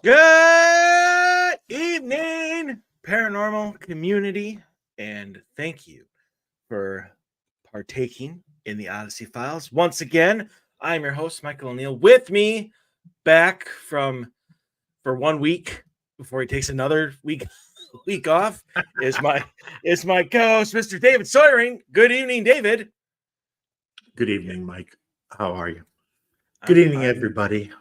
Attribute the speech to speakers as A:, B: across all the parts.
A: Good evening, paranormal community, and thank you for partaking in the Odyssey Files. Once again, I'm your host, Michael O'Neill. With me, back for 1 week before he takes another week off, is my co-host, Mr. David Sawyering. Good evening, David.
B: Good evening, Mike. How are you? Good evening, everybody.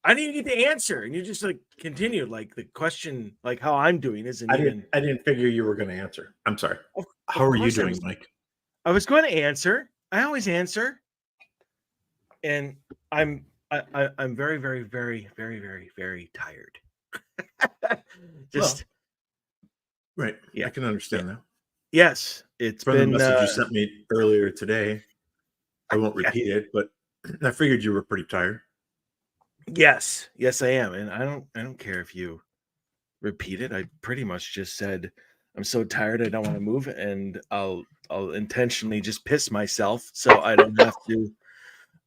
A: I didn't get the answer, and you just continued the question, how I'm doing isn't
B: I
A: even.
B: I didn't figure you were going to answer. I'm sorry. How are you doing, Mike?
A: I was going to answer. I always answer, and I'm very, very, very, very, very, very tired.
B: Right. Yeah, I can understand that.
A: Yes, it's
B: from
A: been
B: the message you sent me earlier today. I won't repeat it, but I figured you were pretty tired.
A: Yes, I am, and I don't care if you repeat it. I pretty much just said I'm so tired I don't want to move, and I'll intentionally just piss myself so I don't have to.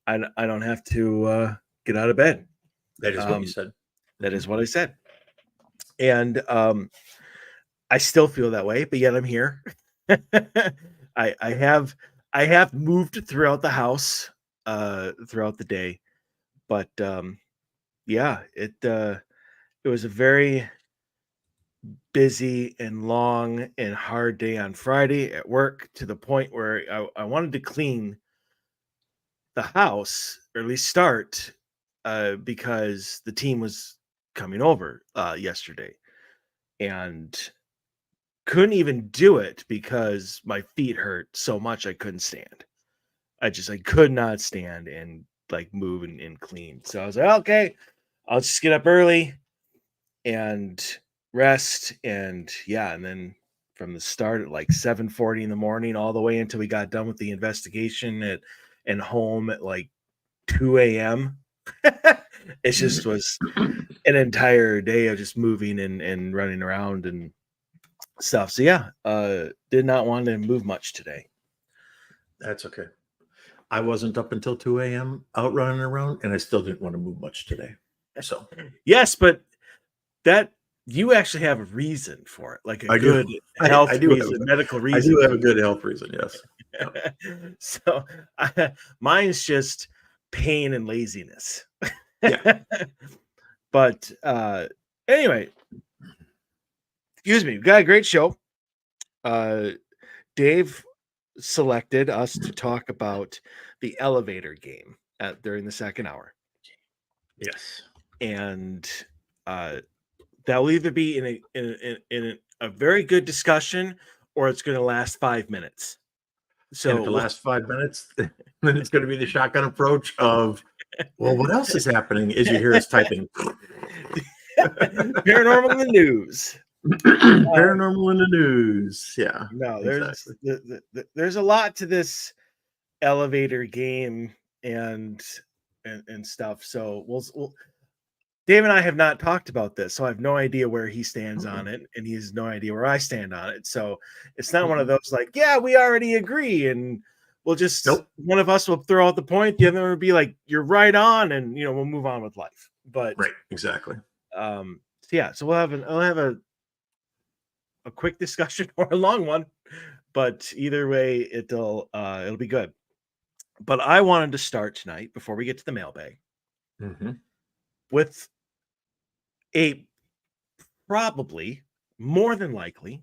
A: I don't have to get out of bed.
B: That is what you said.
A: That is what I said, and I still feel that way, but yet I'm here. I have moved throughout the house throughout the day, but yeah, it was a very busy and long and hard day on Friday at work, to the point where I wanted to clean the house, or at least start, because the team was coming over yesterday, and couldn't even do it because my feet hurt so much I couldn't stand. I could not stand and move and clean. So I was like, okay, I'll just get up early and rest. And yeah, and then from the start at 7:40 in the morning all the way until we got done with the investigation and home at 2 a.m. It just was an entire day of just moving and running around and stuff. So yeah, did not want to move much today.
B: That's okay. I wasn't up until 2 a.m. out running around, and I still didn't want to move much today. So
A: yes, but that you actually have a reason for it, a good health reason, medical reason.
B: I do have a good health reason, yes.
A: Yep. So mine's just pain and laziness.
B: Yeah.
A: But anyway, excuse me, we've got a great show. Dave selected us to talk about the elevator game during the second hour.
B: Yes.
A: And that will either be in a very good discussion, or it's going to last 5 minutes. So
B: and if it lasts 5 minutes, then it's going to be the shotgun approach of, well, what else is happening? As you hear us typing.
A: Paranormal in the news.
B: Paranormal in the news. Yeah.
A: No, there's a lot to this elevator game and stuff. So we'll Dave and I have not talked about this, so I have no idea where he stands on it, and he has no idea where I stand on it. So it's not one of those yeah, we already agree, and we'll just one of us will throw out the point, the other will be like, you're right on, and we'll move on with life. But
B: right, exactly.
A: Yeah, so I'll have a quick discussion or a long one, but either way, it'll be good. But I wanted to start tonight, before we get to the mailbag, with a probably, more than likely,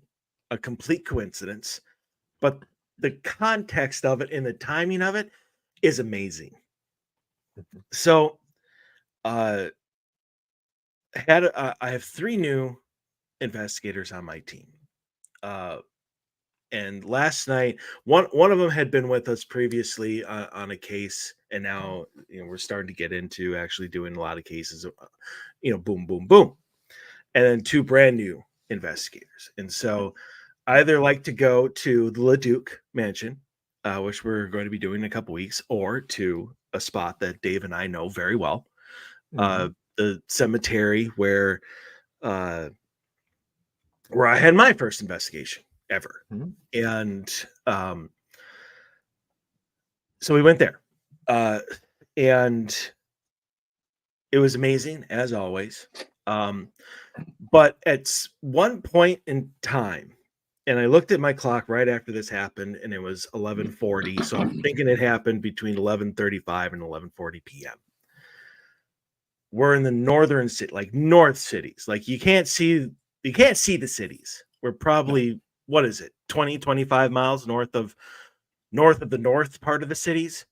A: a complete coincidence, but the context of it and the timing of it is amazing. So I have 3 new investigators on my team. And last night, one of them had been with us previously on a case, and now we're starting to get into actually doing a lot of cases. Boom, boom, boom, and then 2 brand new investigators. And so I either like to go to the LeDuc Mansion, which we're going to be doing in a couple weeks, or to a spot that Dave and I know very well, the cemetery where I had my first investigation ever. And so we went there, and it was amazing, as always. But at one point in time, and I looked at my clock right after this happened, and it was 11:40. So I'm thinking it happened between 11:35 and 11:40 p.m. We're in the northern city, like north cities. Like you can't see the cities. We're probably, what is it, 20, 25 miles north of the north part of the cities.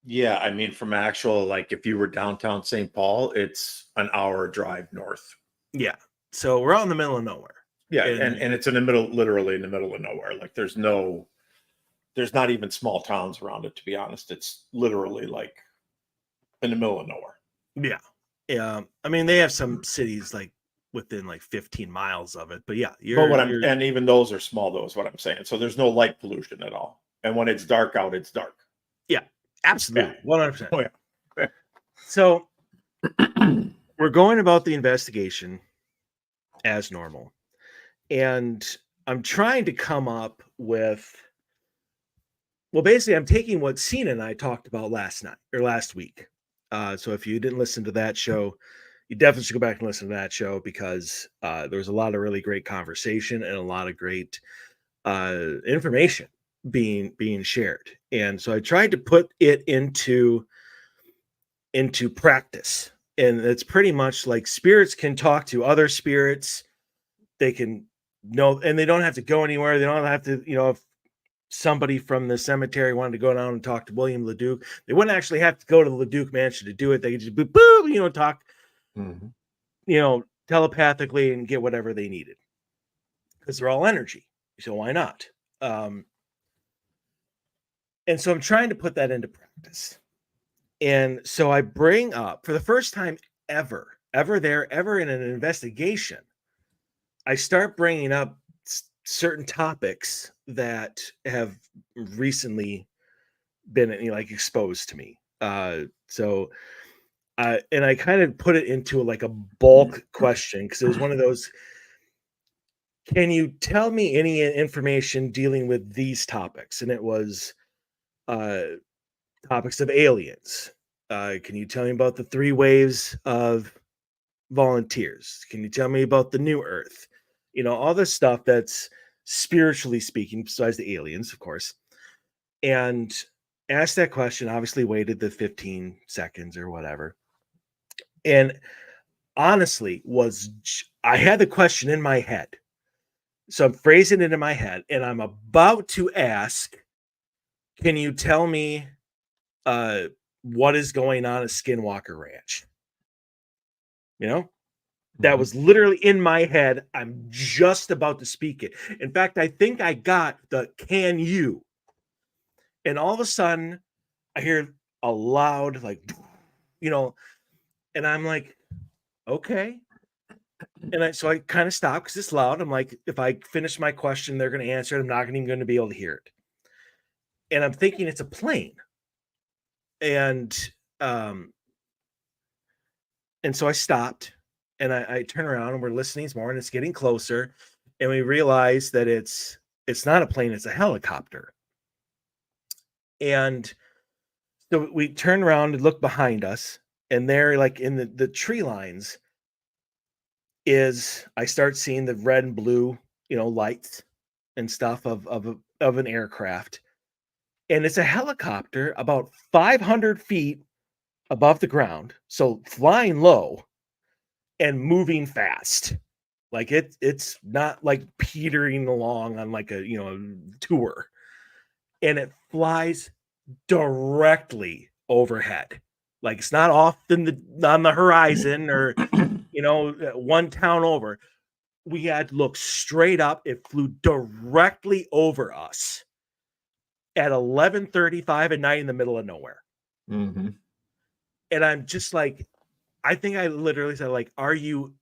B: Yeah, I mean, from actual, like, if you were downtown St. Paul, it's an hour drive north.
A: Yeah. So we're out in the middle of nowhere.
B: Yeah,
A: And
B: and it's in the middle, literally in the middle of nowhere. Like, there's not even small towns around it, to be honest. It's literally like in the middle of nowhere.
A: yeah. Yeah. I mean, they have some cities like within like 15 miles of it, but yeah,
B: But
A: you're
B: and even those are small, though, is what I'm saying. So there's no light pollution at all. And when it's dark out, it's dark.
A: yeah, absolutely.
B: Yeah.
A: 100%.
B: Oh, yeah.
A: So we're going about the investigation as normal. And I'm trying to come up with, well, basically, I'm taking what Cena and I talked about last week. So if you didn't listen to that show, you definitely should go back and listen to that show because there was a lot of really great conversation and a lot of great information being shared. And so I tried to put it into practice. And it's pretty much like spirits can talk to other spirits. They can know, and they don't have to go anywhere. They don't have to, if somebody from the cemetery wanted to go down and talk to William LeDuc, they wouldn't actually have to go to the LeDuc mansion to do it. They could just boop, talk, telepathically and get whatever they needed because they're all energy. So why not? And so I'm trying to put that into practice. And so I bring up, for the first time ever in an investigation, I start bringing up certain topics that have recently been like exposed to me. And I kind of put it into like a bulk question because it was one of those. Can you tell me any information dealing with these topics? And it was topics of aliens. Can you tell me about the 3 waves of volunteers? Can you tell me about the new Earth? All this stuff that's spiritually speaking, besides the aliens, of course. And asked that question, obviously waited the 15 seconds or whatever. And honestly, I had the question in my head. So I'm phrasing it in my head, and I'm about to ask, can you tell me what is going on at Skinwalker Ranch? That was literally in my head. I'm just about to speak it. In fact, I think I got the "can you?" And all of a sudden, I hear a loud, like, and I'm like, okay. And so I kind of stop because it's loud. I'm like, if I finish my question, they're going to answer it. I'm not even going to be able to hear it. And I'm thinking it's a plane. And so I stopped and I turn around and we're listening more and it's getting closer. And we realize that it's not a plane, it's a helicopter. And so we turn around and look behind us, and there, like in the tree lines, I start seeing the red and blue, lights and stuff of an aircraft. And it's a helicopter about 500 feet above the ground. So flying low and moving fast. Like it's not like petering along on like a, tour. And it flies directly overhead. Like it's not off on the horizon or, one town over. We had to look straight up. It flew directly over us at 11:35 at night in the middle of nowhere.
B: Mm-hmm.
A: And I'm just like, I think I literally said, like, are you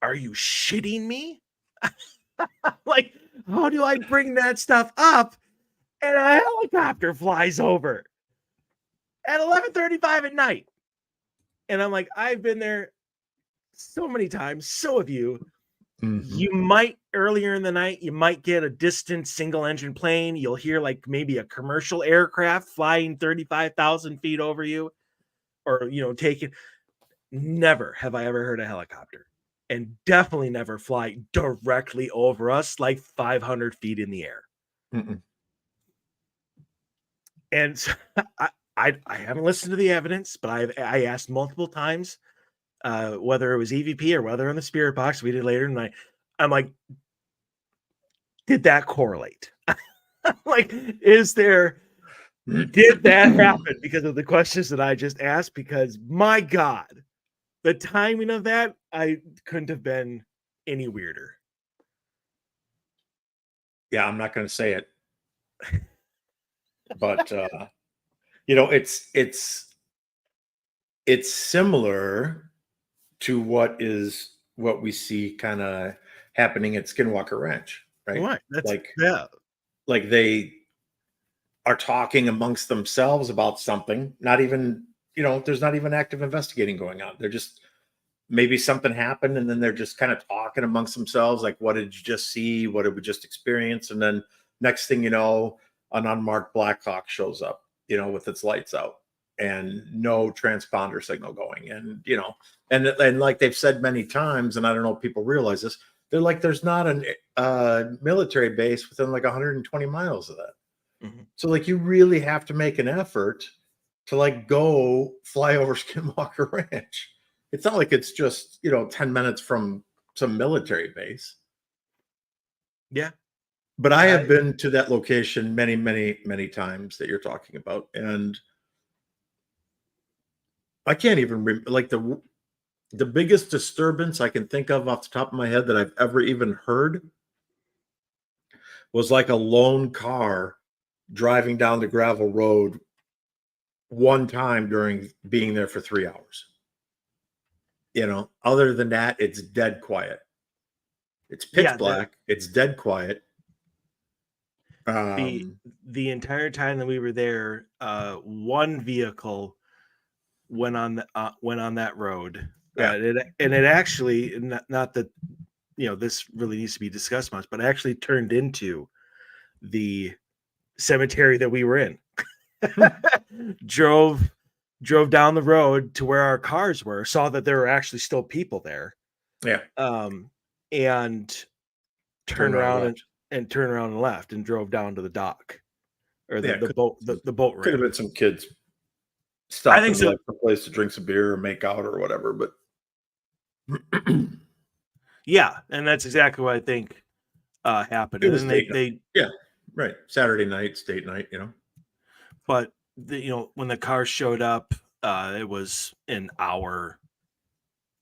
A: shitting me? Like, how do I bring that stuff up and a helicopter flies over at 11:35 at night? And I'm like, I've been there so many times. So have you.
B: Mm-hmm.
A: You might earlier in the night, you might get a distant single engine plane. You'll hear like maybe a commercial aircraft flying 35,000 feet over you or, taking. never have I ever heard a helicopter, and definitely never fly directly over us, like 500 feet in the air.
B: Mm-mm.
A: And so I haven't listened to the evidence, but I asked multiple times whether it was EVP or whether in the spirit box. We did later tonight. I'm like, did that correlate? Like, did that happen because of the questions that I just asked? Because my God, the timing of that, I couldn't have been any weirder.
B: Yeah, I'm not going to say it, but you know, it's similar to what we see kind of happening at Skinwalker Ranch, right?
A: Right. That's
B: Like
A: yeah.
B: like they are talking amongst themselves about something, not even, you know, there's not even active investigating going on. They're just, maybe something happened and then they're just kind of talking amongst themselves, like, what did you just see? What did we just experience? And then next thing you know, an unmarked Black Hawk shows up, you know, with its lights out and no transponder signal going. And, you know, and like they've said many times, and I don't know if people realize this, they're like, there's not a military base within like 120 miles of that.
A: Mhm.
B: So like you really have to make an effort to like go fly over Skinwalker Ranch. It's not like it's just, you know, 10 minutes from some military base.
A: Yeah.
B: But I
A: I
B: have been to that location many, many, many times that you're talking about. And I can't even like the biggest disturbance I can think of off the top of my head that I've ever even heard was like a lone car driving down the gravel road one time during being there for 3 hours. You know, other than that, it's dead quiet. It's pitch
A: yeah, the
B: black. It's dead quiet.
A: the
B: Um,
A: the entire time that we were there, one vehicle went on that road.
B: yeah,
A: And it actually, not that this really needs to be discussed much, but it actually turned into the cemetery that we were in. drove drove down the road to where our cars were, saw that there were actually still people there,
B: yeah.
A: and
B: Turn
A: turned
B: around and
A: around
B: left.
A: and turned around and left and drove down to the dock, or the,
B: Yeah,
A: the boat the boat
B: could have
A: ramp.
B: been some kids
A: I think
B: stopping
A: so.
B: like a place to drink some beer or make out or whatever. But
A: Yeah, and that's exactly what I think happened.
B: it
A: And
B: was
A: then they
B: date night.
A: they
B: Yeah, right. Saturday night, date night. You know.
A: but when the car showed up, it was an hour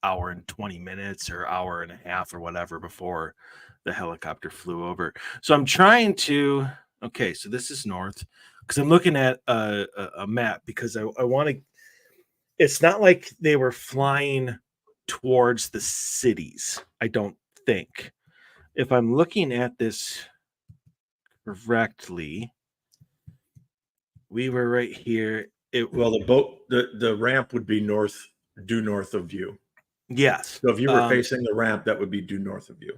A: and 20 minutes or hour and a half or whatever before the helicopter flew over. So I'm trying to, okay, so this is north, because I'm looking at a map, because I want to, it's not like they were flying towards the cities, I don't think. If I'm looking at this correctly, we were right here.
B: Well, the boat, the ramp would be due north of you.
A: Yes.
B: So if you were facing the ramp, that would be due north of you.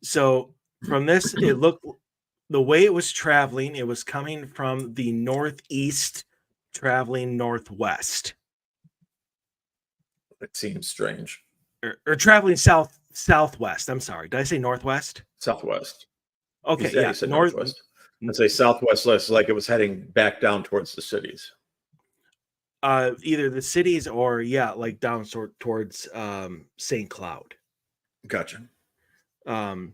A: So from this, it looked, the way it was traveling, it was coming from the northeast, traveling northwest,
B: It seems strange.
A: or traveling southwest. I'm sorry, did I say northwest?
B: Southwest.
A: Okay,
B: Yeah,
A: yeah,
B: you said northwest. I'd say southwest less, like it was heading back down towards the cities.
A: Either the cities, or yeah, like down towards St. Cloud.
B: Gotcha.
A: Um,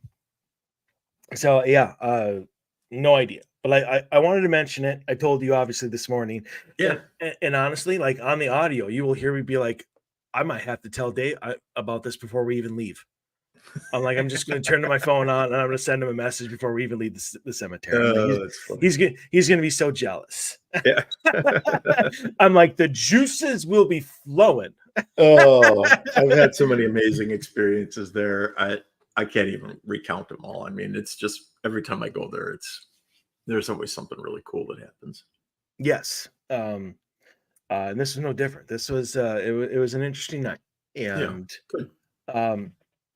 A: so yeah, no idea. But I wanted to mention it. I told you obviously this morning,
B: Yeah.
A: and honestly, like on the audio, you will hear me be like, I might have to tell Dave about this before we even leave. I'm like, I'm just going to turn to my phone on and I'm going to send him a message before we even leave the cemetery. I'm like,
B: That's funny.
A: he's going to be so jealous.
B: Yeah.
A: I'm like, the juices will be flowing.
B: Oh, I've had so many amazing experiences there. I can't even recount them all. I mean, it's just every time I go there, there's always something really cool that happens.
A: Yes. And this was no different. This was it was an interesting night.
B: Yeah.
A: And
B: Good.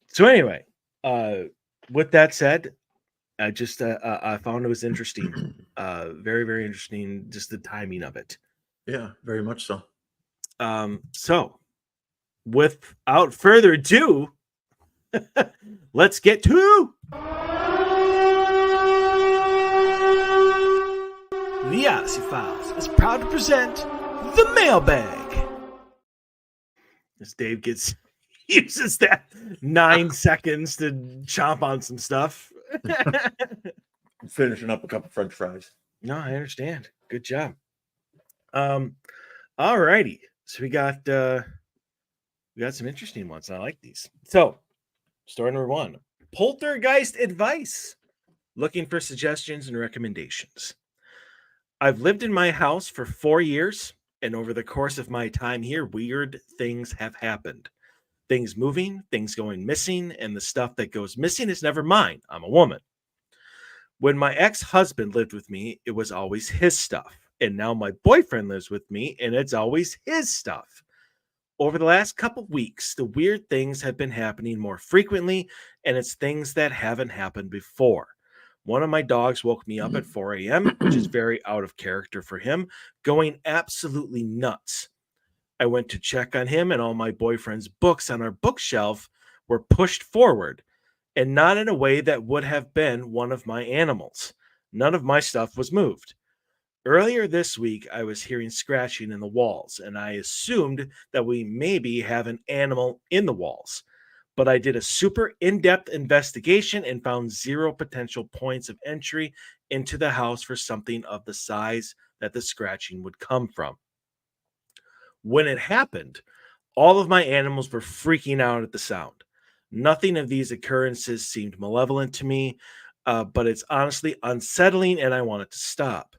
A: so anyway, with that said, I found it was interesting. Very, very interesting, just the timing of it.
B: Yeah, very much so.
A: So without further ado, let's get to the Odyssey Files is proud to present the mailbag. As Dave uses that 9 seconds to chomp on some stuff.
B: Finishing up a couple French fries.
A: No, I understand. Good job. All righty. So we got some interesting ones. I like these. So, story number 1: poltergeist advice. Looking for suggestions and recommendations. I've lived in my house for 4 years, and over the course of my time here, weird things have happened. Things moving, things going missing, and the stuff that goes missing is never mine. I'm a woman. When my ex-husband lived with me, it was always his stuff. And now my boyfriend lives with me, and it's always his stuff. Over the last couple weeks, the weird things have been happening more frequently, and it's things that haven't happened before. One of my dogs woke me up at 4 a.m., which is very out of character for him, going absolutely nuts. I went to check on him, and all my boyfriend's books on our bookshelf were pushed forward, and not in a way that would have been one of my animals. None of my stuff was moved. Earlier this week, I was hearing scratching in the walls, and I assumed that we maybe have an animal in the walls. But I did a super in-depth investigation and found 0 potential points of entry into the house for something of the size that the scratching would come from. When it happened, all of my animals were freaking out at the sound. Nothing of these occurrences seemed malevolent to me, but it's honestly unsettling and I want it to stop.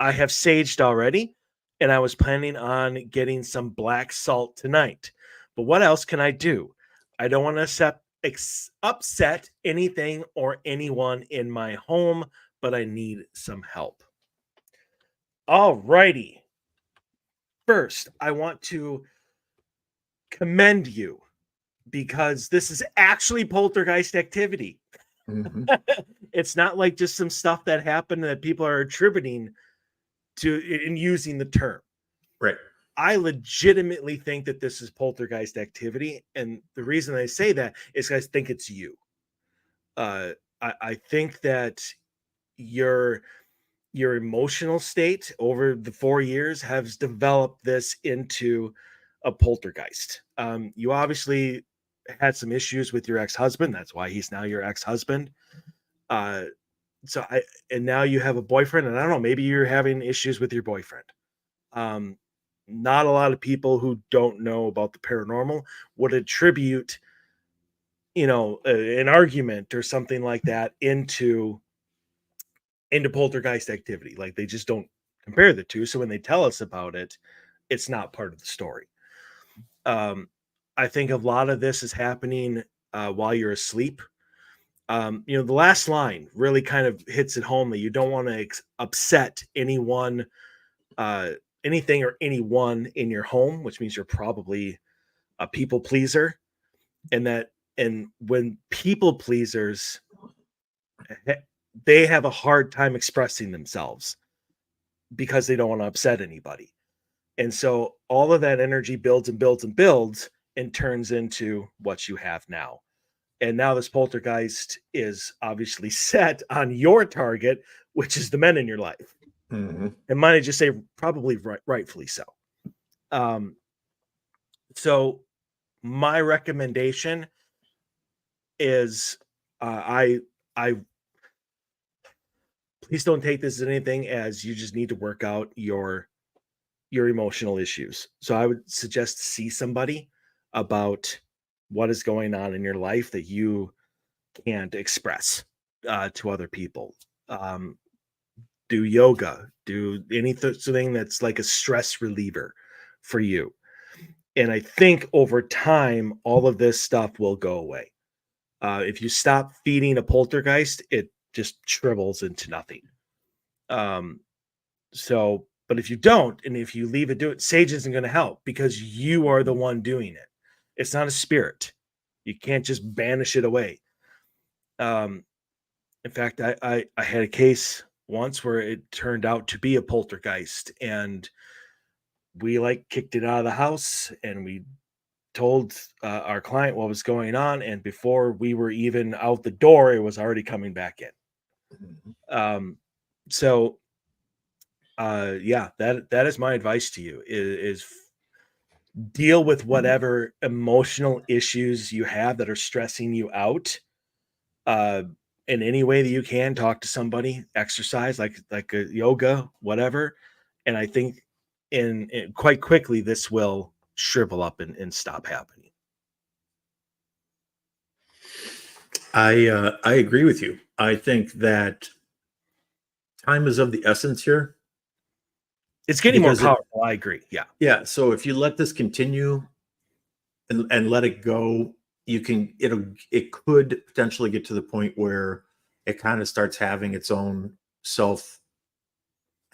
A: I have saged already, and I was planning on getting some black salt tonight. But what else can I do? I don't want to upset anything or anyone in my home, but I need some help. All righty. First, I want to commend you because this is actually poltergeist activity.
B: Mm-hmm.
A: It's not like just some stuff that happened that people are attributing to in using the term.
B: Right.
A: I legitimately think that this is poltergeist activity, and the reason I say that is I think it's you. I think that your emotional state over the 4 years has developed this into a poltergeist. You obviously had some issues with your ex-husband. That's why he's now your ex-husband. And now you have a boyfriend, and I don't know, maybe you're having issues with your boyfriend. Not a lot of people who don't know about the paranormal would attribute, an argument or something like that into poltergeist activity. Like they just don't compare the two. So when they tell us about it, it's not part of the story. I think a lot of this is happening while you're asleep. The last line really kind of hits it home that you don't want to upset anyone, anything or anyone in your home, which means you're probably a people pleaser. And when people pleasers, they have a hard time expressing themselves because they don't want to upset anybody. And so all of that energy builds and builds and builds and turns into what you have now. And now this poltergeist is obviously set on your target, which is the men in your life.
B: Mm-hmm.
A: And might I just say, probably rightfully so. So my recommendation is, I please don't take this as anything, as you just need to work out your emotional issues. So I would suggest to see somebody about what is going on in your life that you can't express to other people. Do yoga, do anything that's like a stress reliever for you. And I think over time, all of this stuff will go away. If you stop feeding a poltergeist, it just shrivels into nothing. But if you don't, and if you leave it do it, sage isn't going to help because you are the one doing it. It's not a spirit. You can't just banish it away. In fact, I had a case once where it turned out to be a poltergeist, and we kicked it out of the house, and we told our client what was going on, and before we were even out the door, it was already coming back in.
B: Mhm.
A: So yeah, that is my advice to you is deal with whatever emotional issues you have that are stressing you out uh in any way that you can. Talk to somebody, exercise like a yoga, whatever, and I think in quite quickly this will shrivel up and stop happening.
B: I agree with you. I think that time is of the essence here
A: It's getting more
B: because if
A: powerful, I agree. Yeah.
B: yeah, so if you let this continue and let it go, it could potentially get to the point where it kind of starts having its own self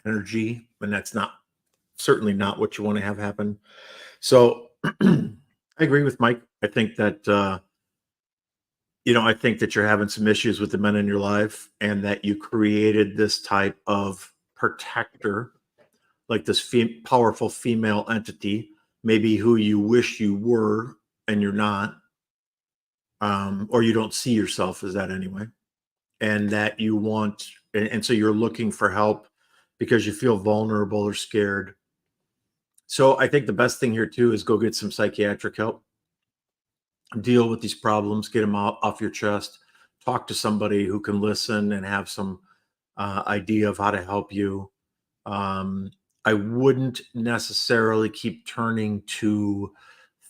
B: energy, and that's not certainly not what you want to have happen. So I agree with Mike. I think that I think that you're having some issues with the men in your life, and that you created this type of protector, like this powerful female entity, maybe who you wish you were and you're not, or you don't see yourself as that anyway, and that you want, and so you're looking for help because you feel vulnerable or scared. So I think the best thing here too is go get some psychiatric help, deal with these problems, get them off your chest, talk to somebody who can listen and have some idea of how to help you. Um, I wouldn't necessarily keep turning to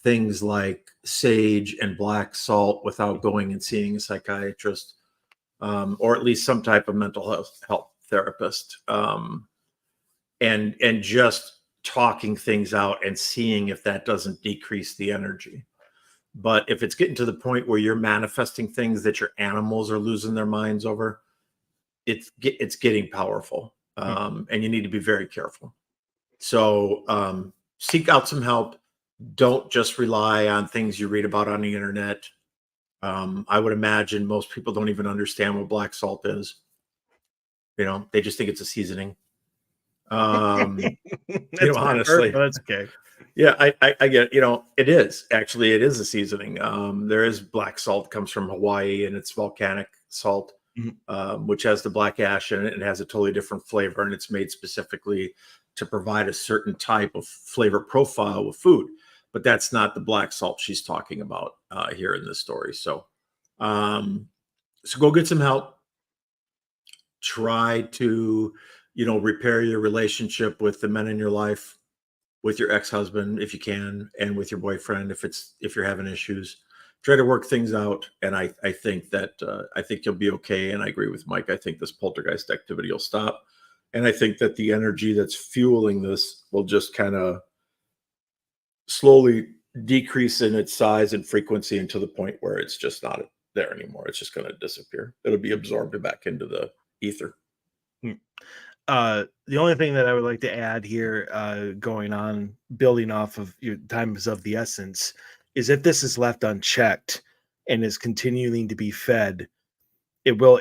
B: things like sage and black salt without going and seeing a psychiatrist, or at least some type of mental health therapist, and just talking things out and seeing if that doesn't decrease the energy. But if it's getting to the point where you're manifesting things that your animals are losing their minds over, it's getting powerful,
A: Hmm.
B: and you need to be very careful. So seek out some help. Don't just rely on things you read about on the internet. I would imagine most people don't even understand what black salt is. They just think it's a seasoning. Um,
A: That's what I've heard,
B: honestly,
A: but that's okay.
B: yeah, I get, it is actually, it is a seasoning. There is black salt, comes from Hawaii, and it's volcanic salt,
A: Mhm.
B: which has the black ash in it and has a totally different flavor. And it's made specifically to provide a certain type of flavor profile with food. But that's not the black salt she's talking about here in this story. Um, so go get some help. Try to, repair your relationship with the men in your life, with your ex-husband if you can, and with your boyfriend if you're having issues. Try to work things out, and I think that I think you'll be okay. And I agree with Mike. I think this poltergeist activity will stop, and I think that the energy that's fueling this will just kind of slowly decrease in its size and frequency until the point where it's just not there anymore. It's just going to disappear. It'll be absorbed back into the ether.
A: Hmm. The only thing that I would like to add here, going on, building off of your time is of the essence, is if this is left unchecked and is continuing to be fed, it will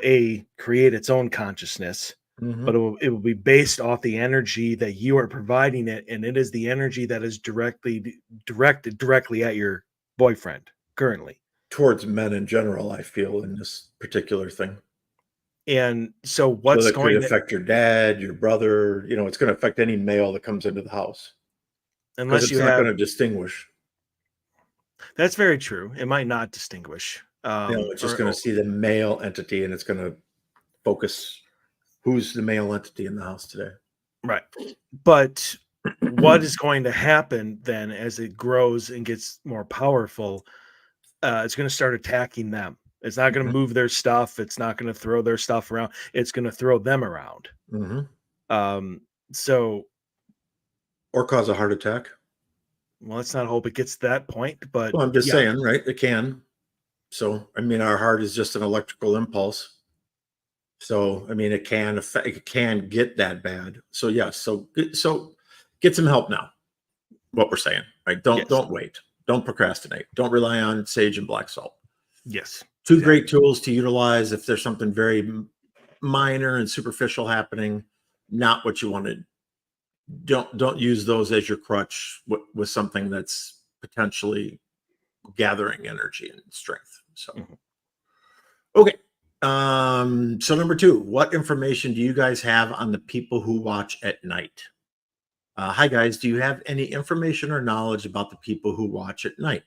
A: create its own consciousness, but
B: Mhm.
A: it will be based off the energy that you are providing it, and it is the energy that is directed directly at your boyfriend currently.
B: Towards men in general, I feel, in this particular thing.
A: And so
B: So
A: what's
B: that could
A: going to,
B: affect your dad, your brother, it's going to affect any male that comes into the house because
A: unless
B: it's
A: you
B: not going
A: have,
B: to distinguish.
A: that's very true. It might not distinguish.
B: It's just going to see the male entity, and it's going to focus who's the male entity in the house today.
A: Right. But what is going to happen then as it grows and gets more powerful? It's going to start attacking them. It's not going to
B: Mhm,
A: move their stuff. It's not going to throw their stuff around. It's going to throw them around.
B: mhm.
A: Um, so,
B: Or cause a heart attack.
A: well, let's not hope it gets to that point. But
B: Well, I'm just
A: yeah,
B: saying, right? It can. So, I mean, our heart is just an electrical impulse. So, I mean, it can get that bad. So, yes. So get some help now. What we're saying, right? Don't
A: yes,
B: don't wait. Don't procrastinate. Don't rely on sage and black salt.
A: yes,
B: Two
A: exactly.
B: great tools to utilize if there's something very minor and superficial happening, not what you wanted. Don't use those as your crutch with something that's potentially gathering energy and strength. So,
A: Mhm.
B: okay. So number 2, what information do you guys have on the people who watch at night? Hi guys, do you have any information or knowledge about the people who watch at night?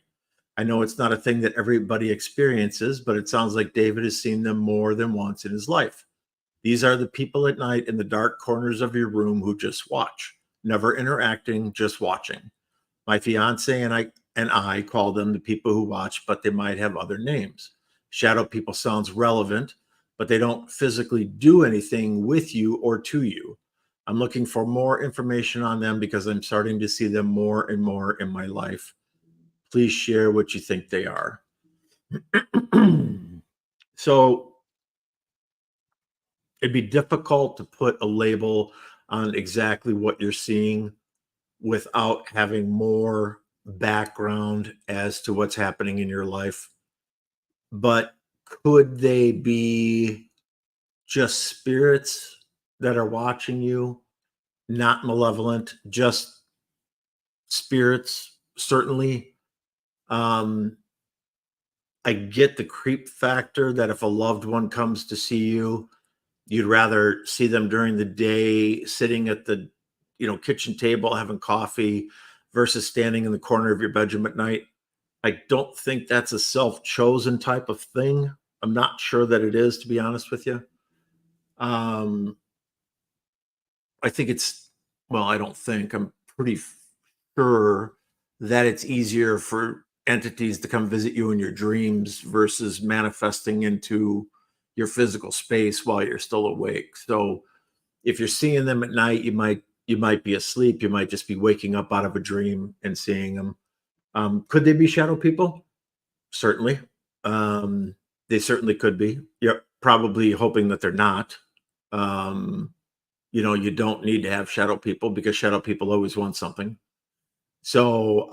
B: I know it's not a thing that everybody experiences, but it sounds like David has seen them more than once in his life. These are the people at night in the dark corners of your room who just watch, never interacting, just watching. My fiance and I call them the people who watch, but they might have other names. Shadow people sounds relevant, but they don't physically do anything with you or to you. I'm looking for more information on them because I'm starting to see them more and more in my life. Please share what you think they are. So it'd be difficult to put a label on exactly what you're seeing without having more background as to what's happening in your life. But could they be just spirits that are watching you? Not malevolent, just spirits, certainly. Um, I get the creep factor that if a loved one comes to see you, you'd rather see them during the day sitting at the kitchen table having coffee versus standing in the corner of your bedroom at night. I don't think that's a self-chosen type of thing. I'm not sure that it is, to be honest with you. Um, I think I don't think, I'm pretty sure that it's easier for entities to come visit you in your dreams versus manifesting into your physical space while you're still awake. So if you're seeing them at night, you might be asleep, you might just be waking up out of a dream and seeing them. Could they be shadow people? Certainly. Um, they certainly could be. You're probably hoping that they're not. Um, you don't need to have shadow people because shadow people always want something. So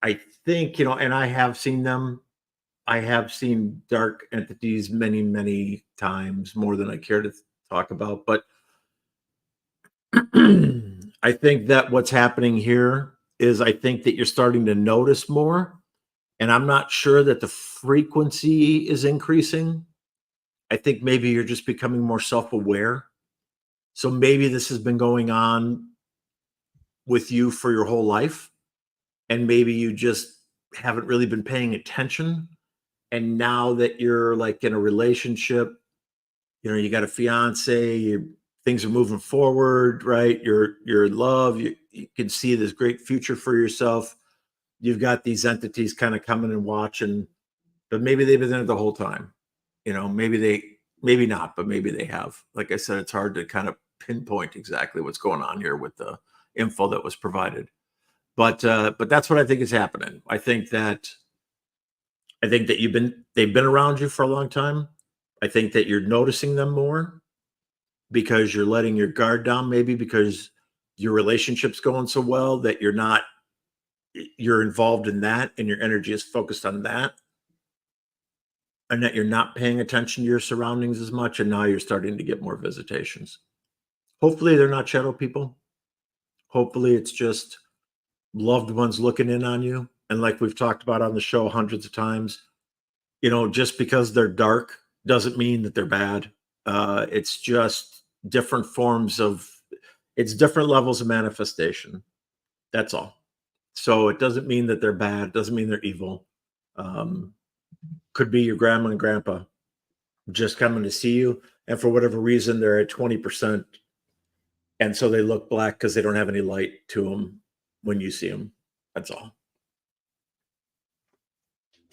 B: I think, and I have seen them. I have seen dark entities many, many times, more than I care to talk about. But I think that what's happening here is I think that you're starting to notice more. And I'm not sure that the frequency is increasing. I think maybe you're just becoming more self aware. So maybe this has been going on with you for your whole life. And maybe you just haven't really been paying attention. And now that you're like in a relationship, you got a fiance, things are moving forward, right? You're in love, you can see this great future for yourself. You've got these entities kind of coming and watching, but maybe they've been there the whole time. Maybe not, but maybe they have. Like I said, it's hard to kind of pinpoint exactly what's going on here with the info that was provided. But that's what I think is happening. I think that they've been around you for a long time. I think that you're noticing them more because you're letting your guard down, maybe because your relationship's going so well that you're involved in that and your energy is focused on that, and that you're not paying attention to your surroundings as much, and now you're starting to get more visitations. Hopefully they're not shadow people. Hopefully it's just loved ones looking in on you. And like we've talked about on the show hundreds of times, just because they're dark doesn't mean that they're bad. It's just different forms of it's different levels of manifestation. That's all. So it doesn't mean that they're bad, it doesn't mean they're evil. Um, could be your grandma and grandpa just coming to see you, and for whatever reason they're at 20%, and so they look black because they don't have any light to them when you see them. That's all.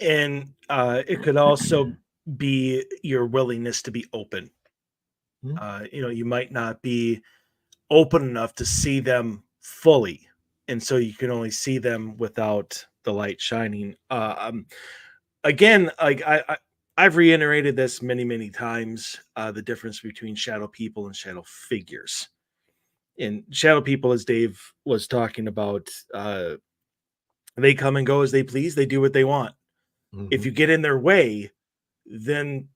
A: And it could also be your willingness to be open.
B: Mhm.
A: You might not be open enough to see them fully, and so you can only see them without the light shining. Again, like I've reiterated this many, many times. The difference between shadow people and shadow figures. And shadow people, as Dave was talking about, they come and go as they please. They do what they want. If
B: Mhm.
A: you get in their way, then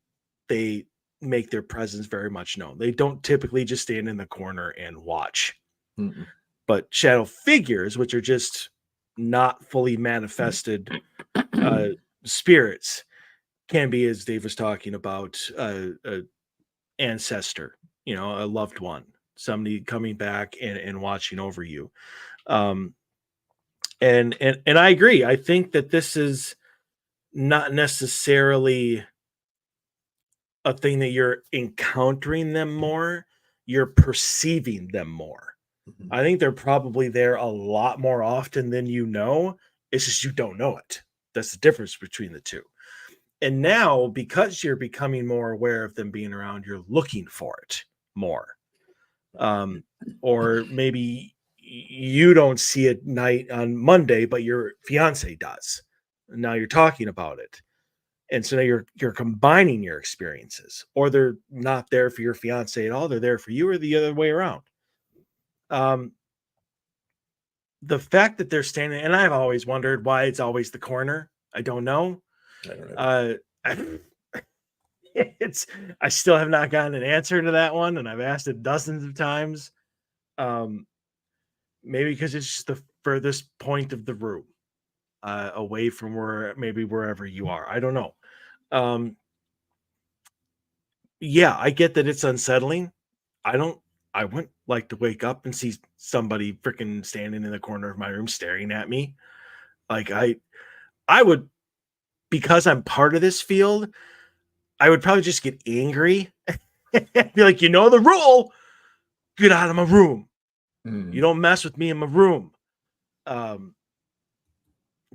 A: they make their presence very much known. They don't typically just stand in the corner and watch.
B: Mhm.
A: But shadow figures, which are just not fully manifested spirits can be, as Dave was talking about, a ancestor, a loved one, somebody coming back and watching over you. Um, and I agree. I think that this is not necessarily a thing that you're encountering them more, you're perceiving them more.
B: Mhm.
A: I think they're probably there a lot more often than you know. It's just you don't know it. That's the difference between the two. And now, because you're becoming more aware of them being around, you're looking for it more. Or maybe you don't see it night on Monday, but your fiance does. And now you're talking about it. And so now you're combining your experiences, or they're not there for your fiance at all. They're there for you, or the other way around. Um, the fact that they're standing, and I've always wondered why it's always the corner. I don't know.
B: I don't know.
A: Uh, it's I still have not gotten an answer to that one, and I've asked it dozens of times. Um, maybe because it's just the furthest point of the room, away from wherever you are. I don't know. Um, yeah, I get that it's unsettling. I don't. I wouldn't like to wake up and see somebody freaking standing in the corner of my room staring at me. Like I would, because I'm part of this field. I would probably just get angry and be like, the rule. Get out of my room. You
B: Mm.
A: don't mess with me in my room. Um,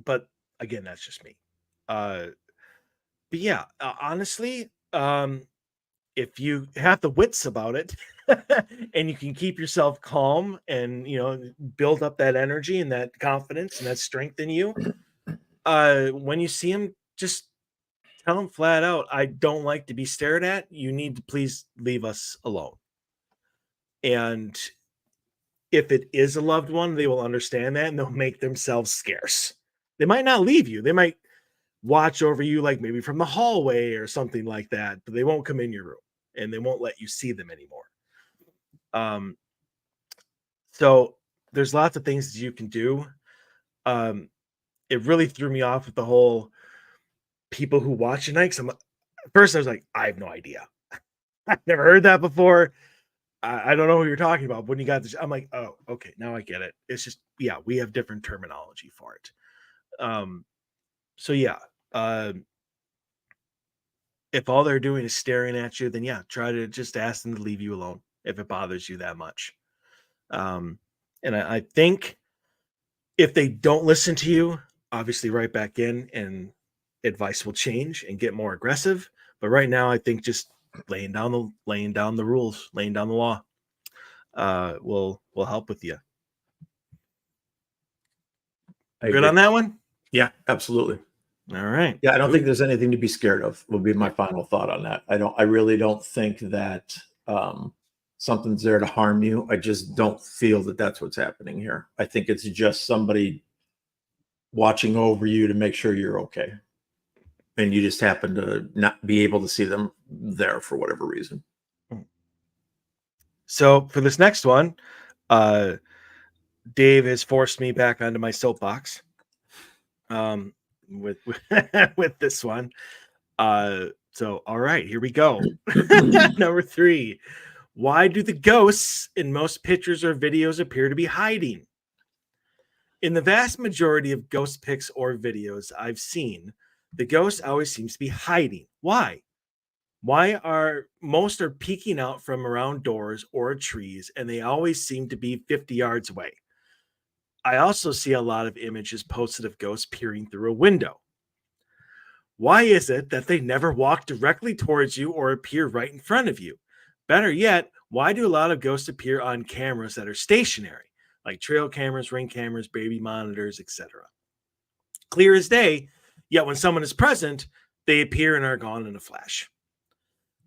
A: but again, that's just me. Uh, but yeah, honestly, if you have the wits about it and you can keep yourself calm and build up that energy and that confidence and that strength in you, when you see him, just tell him flat out, I don't like to be stared at. You need to please leave us alone. And if it is a loved one, they will understand that and they'll make themselves scarce. They might not leave you. They might watch over you, like maybe from the hallway or something like that, but they won't come in your room and they won't let you see them anymore. Um, so there's lots of things that you can do. Um, it really threw me off with the whole people who watch at night. First, I was like, I have no idea. I've never heard that before. I don't know who you're talking about. When you got this, I'm like, oh, okay, now I get it. It's just, yeah, we have different terminology for it. So yeah, if all they're doing is staring at you, then yeah, try to just ask them to leave you alone if it bothers you that much. Um, and I think if they don't listen to you, obviously right back in and advice will change and get more aggressive. But right now, I think just laying down the rules, laying down the law, will help with you.
B: I
A: Good
B: agree.
A: on that one.
B: Yeah, absolutely.
A: All right.
B: Yeah, I don't think
A: Ooh,
B: there's anything to be scared of, will be my final thought on that. I really don't think that something's there to harm you. I just don't feel that that's what's happening here. I think it's just somebody watching over you to make sure you're okay. And you just happen to not be able to see them there for whatever reason.
A: so for this next one, uh, Dave has forced me back onto my soapbox. With with this one. So all right, here we go. Number 3. Why do the ghosts in most pictures or videos appear to be hiding? In the vast majority of ghost pics or videos I've seen, the ghost always seems to be hiding. Why? Why are most are peeking out from around doors or trees and they always seem to be 50 yards away? I also see a lot of images posted of ghosts peering through a window. Why is it that they never walk directly towards you or appear right in front of you? Better yet, why do a lot of ghosts appear on cameras that are stationary, like trail cameras, ring cameras, baby monitors, etc.? Clear as day, yet when someone is present, they appear and are gone in a flash.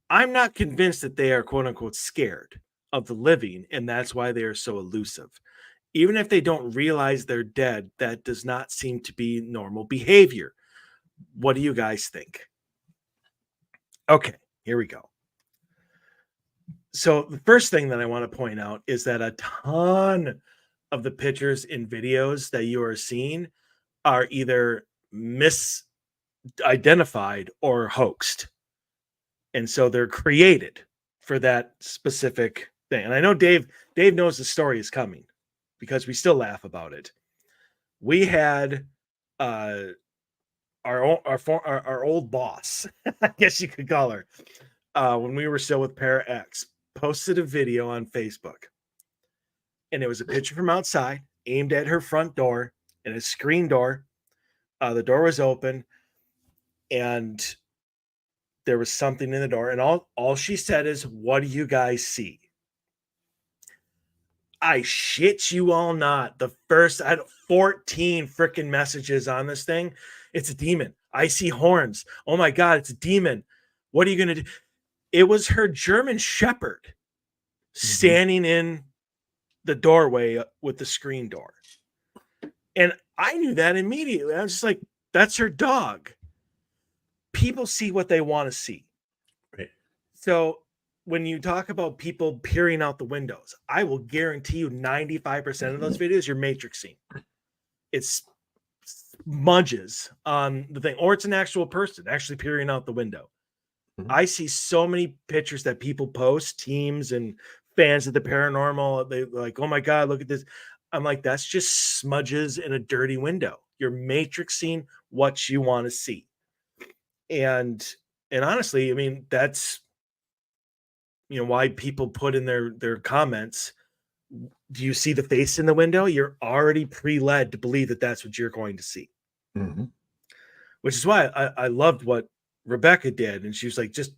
A: I'm not convinced that they are quote unquote scared of the living, and that's why they are so elusive. Even if they don't realize they're dead, that does not seem to be normal behavior. What do you guys think? Okay, here we go. So the first thing that I want to point out is that a ton of the pictures and videos that you are seeing are either misidentified or hoaxed. And so they're created for that specific thing. And I know Dave knows the story is coming because we still laugh about it. We had our old boss, I guess you could call her, when we were still with Para X, posted a video on Facebook. And it was a picture from outside aimed at her front door and a screen door. The door was open and there was something in the door. And all she said is, "What do you guys see?" I shit you all not. The first, I had 14 freaking messages on this thing. It's a demon. I see horns. Oh my God, it's a demon. What are you going to do? It was her German Shepherd standing in the doorway with the screen door. And I knew that immediately. I was just like, that's her dog. People see what they want to see.
B: Right.
A: So when you talk about people peering out the windows, I will guarantee you 95% of those videos you're matrixing. It's smudges on the thing, or it's an actual person actually peering out the window. I see so many pictures that people post, teams and fans of the paranormal. They like, oh my God, look at this. I'm like, that's just smudges in a dirty window. You're matrixing what you want to see. And honestly, I mean, that's why people put in their comments, do you see the face in the window? You're already pre-led to believe that that's what you're going to see. Which is why I loved what Rebecca did. And she was like, just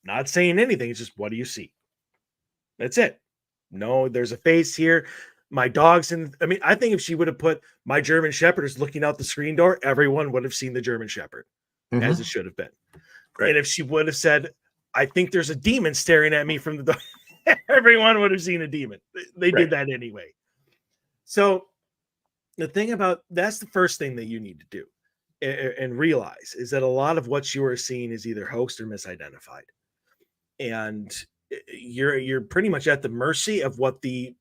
A: not saying anything. It's just, what do you see? That's it. No, there's a face here. My dog's in. I mean, I think if she would have put my German Shepherd is looking out the screen door, everyone would have seen the German Shepherd as it should have been. Right. And if she would have said, I think there's a demon staring at me from the door, everyone would have seen a demon. They did that anyway. So the thing about that's the first thing that you need to do and realize is that a lot of what you are seeing is either hoaxed or misidentified. And you're pretty much at the mercy of what the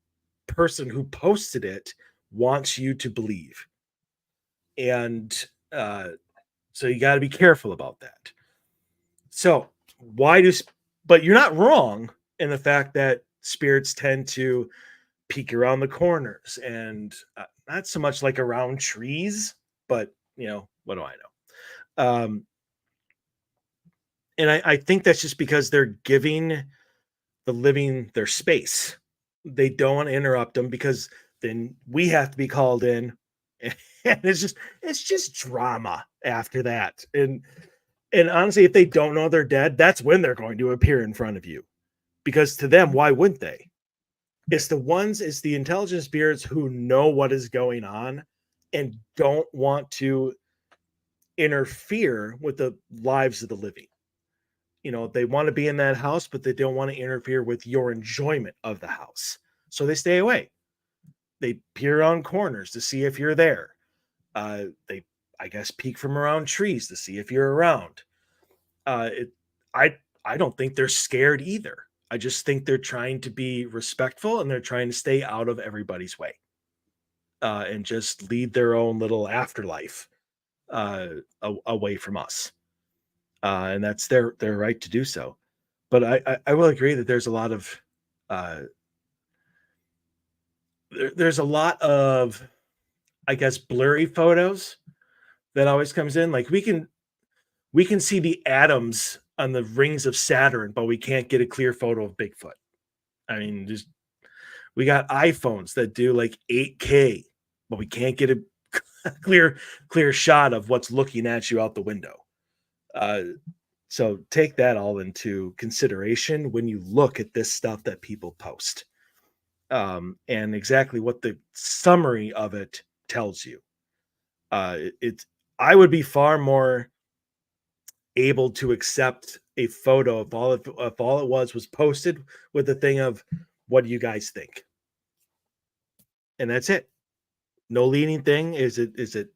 A: person who posted it wants you to believe. And so you got to be careful about that. So but you're not wrong in the fact that spirits tend to peek around the corners and not so much like around trees, but what do I know? And I think that's just because they're giving the living their space. They don't want to interrupt them because then we have to be called in. And it's just drama after that. And honestly, if they don't know they're dead, that's when they're going to appear in front of you. Because to them, why wouldn't they? It's the intelligent spirits who know what is going on and don't want to interfere with the lives of the living. They want to be in that house, but they don't want to interfere with your enjoyment of the house. So they stay away. They peer on corners to see if you're there. They, I guess, peek from around trees to see if you're around. I don't think they're scared either. I just think they're trying to be respectful and they're trying to stay out of everybody's way and just lead their own little afterlife away from us. And that's their right to do so. But I will agree that there's a lot of there's a lot of, I guess, blurry photos that always comes in. Like we can see the atoms on the rings of Saturn, but we can't get a clear photo of Bigfoot. I mean, we got iPhones that do like 8K, but we can't get a clear shot of what's looking at you out the window. So take that all into consideration when you look at this stuff that people post, and exactly what the summary of it tells you. I would be far more able to accept a photo if all it was posted with the thing of, what do you guys think? And that's it. No leading thing. Is it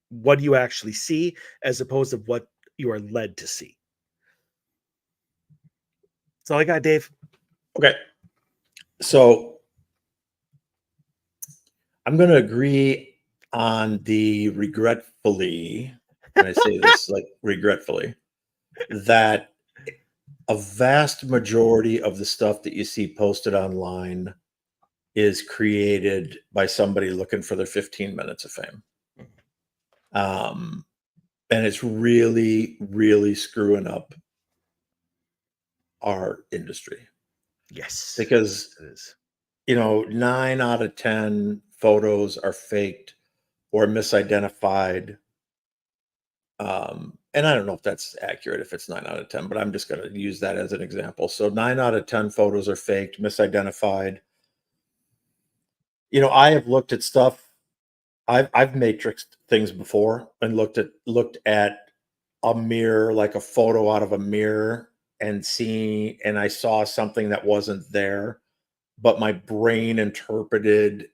A: what do you actually see as opposed to what you are led to see? That's all I got, Dave.
B: Okay. So I'm going to agree on the regretfully, and I say this like regretfully, that a vast majority of the stuff that you see posted online is created by somebody looking for their 15 minutes of fame. Um, and it's really, really screwing up our industry
A: Yes,
B: because,
A: it is.
B: 9 out of 10 photos are faked or misidentified. And I don't know if that's accurate, if it's 9 out of 10, but I'm just going to use that as an example. So 9 out of 10 photos are faked, misidentified. I have looked at stuff. I've matrixed things before and looked at a mirror, like a photo out of a mirror, and I saw something that wasn't there, but my brain interpreted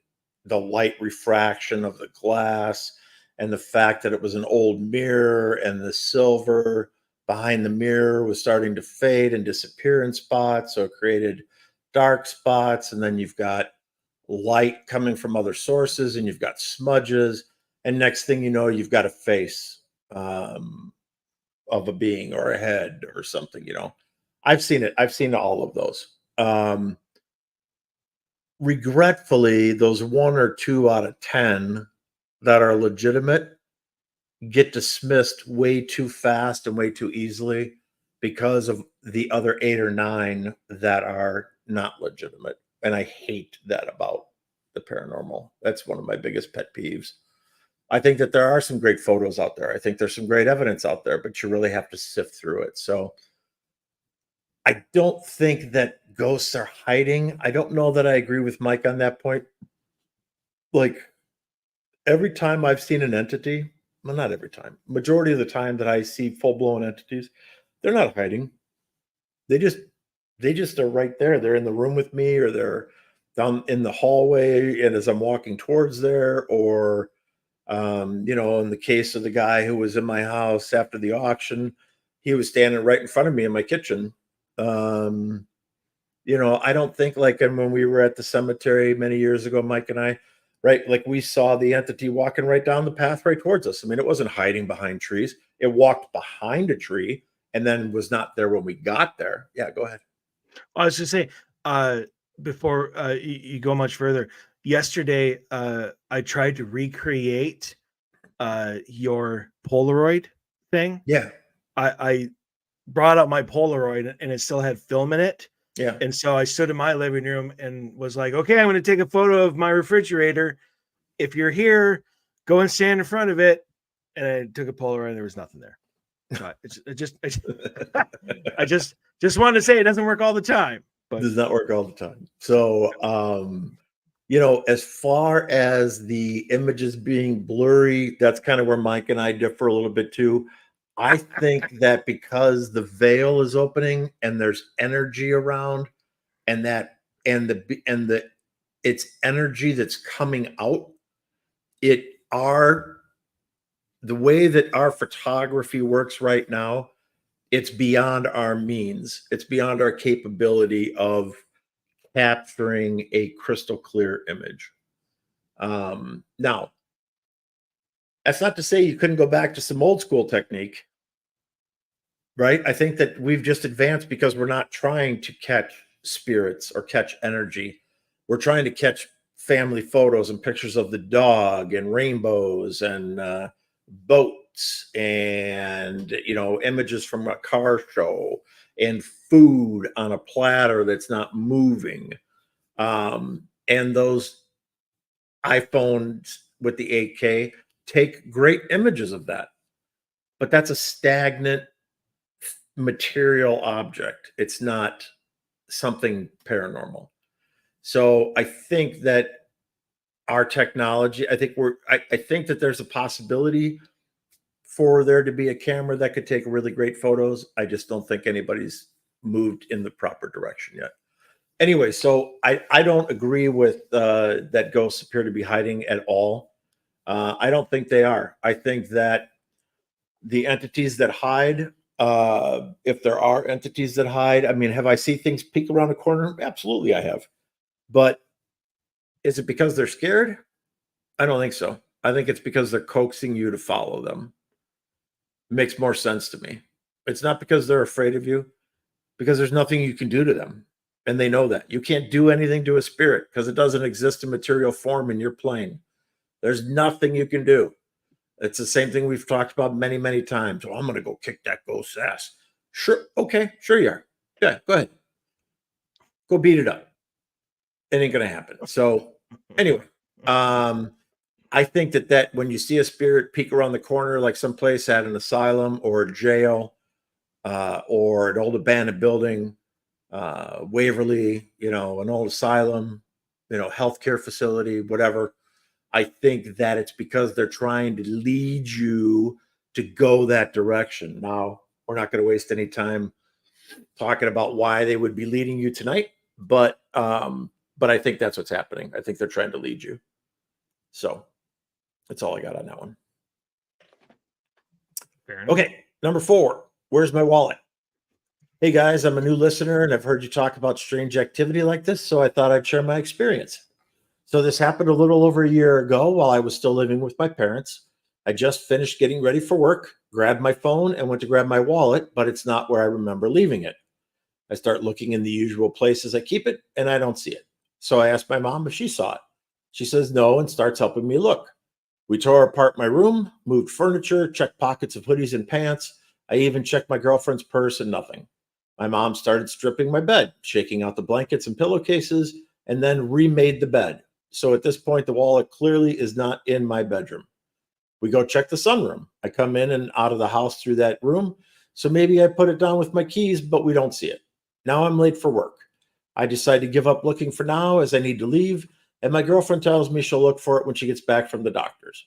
B: the light refraction of the glass and the fact that it was an old mirror and the silver behind the mirror was starting to fade and disappear in spots, so it created dark spots, and then you've got light coming from other sources and you've got smudges, and next thing you know you've got a face, um, of a being or a head or something. I've seen all of those. Regretfully, those 1 or 2 out of 10 that are legitimate get dismissed way too fast and way too easily because of the other 8 or 9 that are not legitimate. And I hate that about the paranormal. That's one of my biggest pet peeves. I think that there are some great photos out there. I think there's some great evidence out there, but you really have to sift through it. So I don't think that ghosts are hiding. I don't know that I agree with Mike on that point. Like, every time I've seen an entity, well, not every time, majority of the time that I see full-blown entities, they're not hiding. They just they just are right there. They're in the room with me, or they're down in the hallway, and as I'm walking towards there, or in the case of the guy who was in my house after the auction, he was standing right in front of me in my kitchen. Um, I don't think, like, and when we were at the cemetery many years ago, Mike and I, right, like, we saw the entity walking right down the path right towards us. I mean, it wasn't hiding behind trees. It walked behind a tree and then was not there when we got there. Yeah, go ahead.
A: I was just say, uh, before you go much further, yesterday I tried to recreate your Polaroid thing.
B: Yeah,
A: I brought out my Polaroid and it still had film in it.
B: yeah.
A: And so I stood in my living room and was like, okay, I'm going to take a photo of my refrigerator. If you're here, go and stand in front of it. And I took a Polaroid and there was nothing there. So I just wanted to say it doesn't work all the time, but
B: Does not work all the time. So, as far as the images being blurry, that's kind of where Mike and I differ a little bit too. I think that because the veil is opening and there's energy around, and that and the it's energy that's coming out, it our the way that our photography works right now, it's beyond our means. It's beyond our capability of capturing a crystal clear image. Now, that's not to say you couldn't go back to some old school technique, right? I think that we've just advanced because we're not trying to catch spirits or catch energy. We're trying to catch family photos and pictures of the dog and rainbows and boats and images from a car show and food on a platter that's not moving. And those iPhones with the 8K take great images of that, but that's a stagnant material object. It's not something paranormal. So I think that our technology, I think that there's a possibility for there to be a camera that could take really great photos. I just don't think anybody's moved in the proper direction yet. Anyway, so I don't agree with that ghosts appear to be hiding at all. I don't think they are. I think that the entities that hide, if there are entities that hide, I mean, have I seen things peek around a corner? Absolutely, I have. But is it because they're scared? I don't think so. I think it's because they're coaxing you to follow them. It makes more sense to me. It's not because they're afraid of you, because there's nothing you can do to them. And they know that. You can't do anything to a spirit because it doesn't exist in material form in your plane. There's nothing you can do. It's the same thing we've talked about many, many times. Oh, I'm going to go kick that ghost's ass. Sure. Okay. Sure you are. Yeah. Go ahead. Go beat it up. It ain't going to happen. So, anyway, I think that when you see a spirit peek around the corner, like someplace at an asylum or a jail or an old abandoned building, Waverly, an old asylum, healthcare facility, whatever. I think that it's because they're trying to lead you to go that direction. Now, we're not going to waste any time talking about why they would be leading you tonight, but I think that's what's happening. I think they're trying to lead you. So that's all I got on that one. Okay, number 4. Where's my wallet? Hey guys, I'm a new listener and I've heard you talk about strange activity like this, so I thought I'd share my experience. So this happened a little over a year ago while I was still living with my parents. I just finished getting ready for work, grabbed my phone and went to grab my wallet, but it's not where I remember leaving it. I start looking in the usual places I keep it and I don't see it. So I asked my mom if she saw it. She says no and starts helping me look. We tore apart my room, moved furniture, checked pockets of hoodies and pants. I even checked my girlfriend's purse and nothing. My mom started stripping my bed, shaking out the blankets and pillowcases, and then remade the bed. So at this point, the wallet clearly is not in my bedroom. We go check the sunroom. I come in and out of the house through that room. So maybe I put it down with my keys, but we don't see it. Now I'm late for work. I decide to give up looking for now as I need to leave. And my girlfriend tells me she'll look for it when she gets back from the doctor's.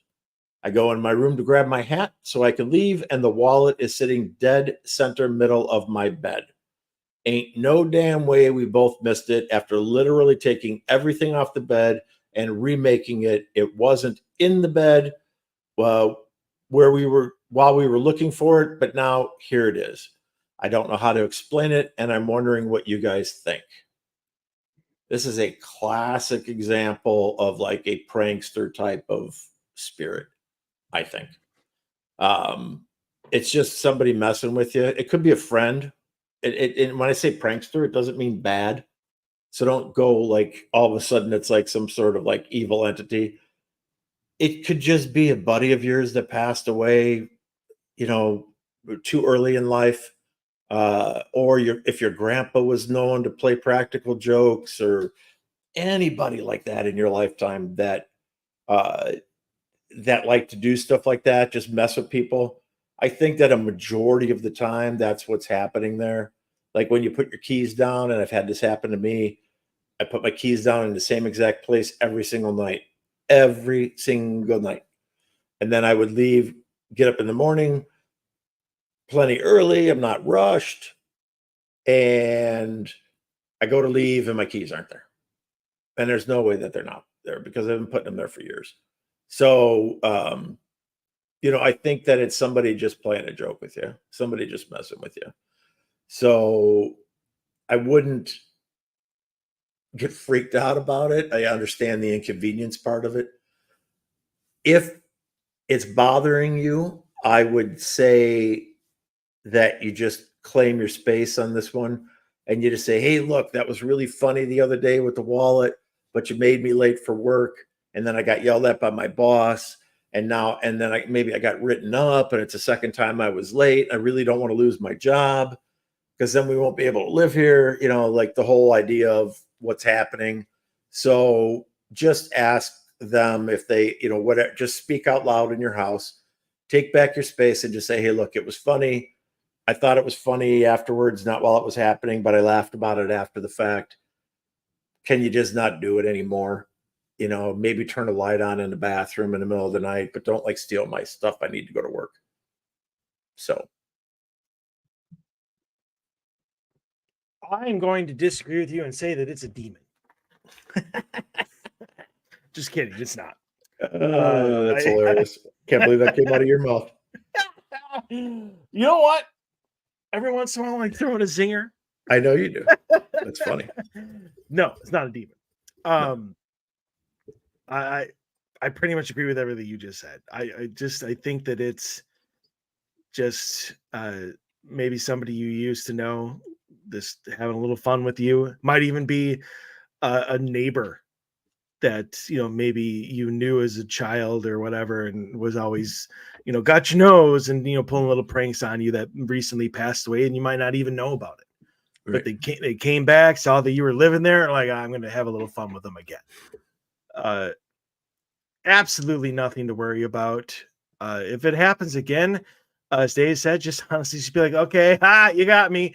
B: I go in my room to grab my hat so I can leave, and the wallet is sitting dead center middle of my bed. Ain't no damn way we both missed it after literally taking everything off the bed and remaking it. It wasn't in the bed where we were while we were looking for it, but now here it is. I don't know how to explain it, and I'm wondering what you guys think. This is a classic example of like a prankster type of spirit, I think. It's just somebody messing with you. It could be a friend. And when I say prankster, it doesn't mean bad. So don't go like all of a sudden it's like some sort of like evil entity. It could just be a buddy of yours that passed away, you know, too early in life. Or if your grandpa was known to play practical jokes, or anybody like that in your lifetime uh, that like to do stuff like that, just mess with people. I think that a majority of the time that's what's happening there. Like when you put your keys down, and I've had this happen to me, I put my keys down in the same exact place every single night. And then I would leave, get up in the morning plenty early. I'm not rushed. And I go to leave and my keys aren't there. And there's no way that they're not there because I've been putting them there for years. So, I think that it's somebody just playing a joke with you, somebody just messing with you. So I wouldn't get freaked out about it. I understand the inconvenience part of it. If it's bothering you, I would say that you just claim your space on this one and you just say, hey, look, that was really funny the other day with the wallet, but you made me late for work. And then I got yelled at by my boss. And then I got written up, and it's the second time I was late. I really don't want to lose my job because then we won't be able to live here, like the whole idea of what's happening. So just ask them if they, whatever, just speak out loud in your house, take back your space and just say, hey, look, it was funny. I thought it was funny afterwards, not while it was happening, but I laughed about it after the fact. Can you just not do it anymore? Maybe turn a light on in the bathroom in the middle of the night, but don't like steal my stuff. I need to go to work. So
A: I'm going to disagree with you and say that it's a demon. Just kidding. It's not.
B: That's hilarious. Can't believe that came out of your mouth.
A: You know what? Every once in a while, I throw in a zinger.
B: I know you do. That's funny.
A: No, it's not a demon. I I pretty much agree with everything you just said. I think that it's just maybe somebody you used to know, just having a little fun with you. Might even be a neighbor that maybe you knew as a child or whatever, and was always got your nose and pulling little pranks on you, that recently passed away, and you might not even know about it. But
B: Right.
A: they came back, saw that you were living there, and like, I'm going to have a little fun with them again. Uh, Absolutely nothing to worry about. If it happens again, as Dave said, just honestly just be like, okay, you got me.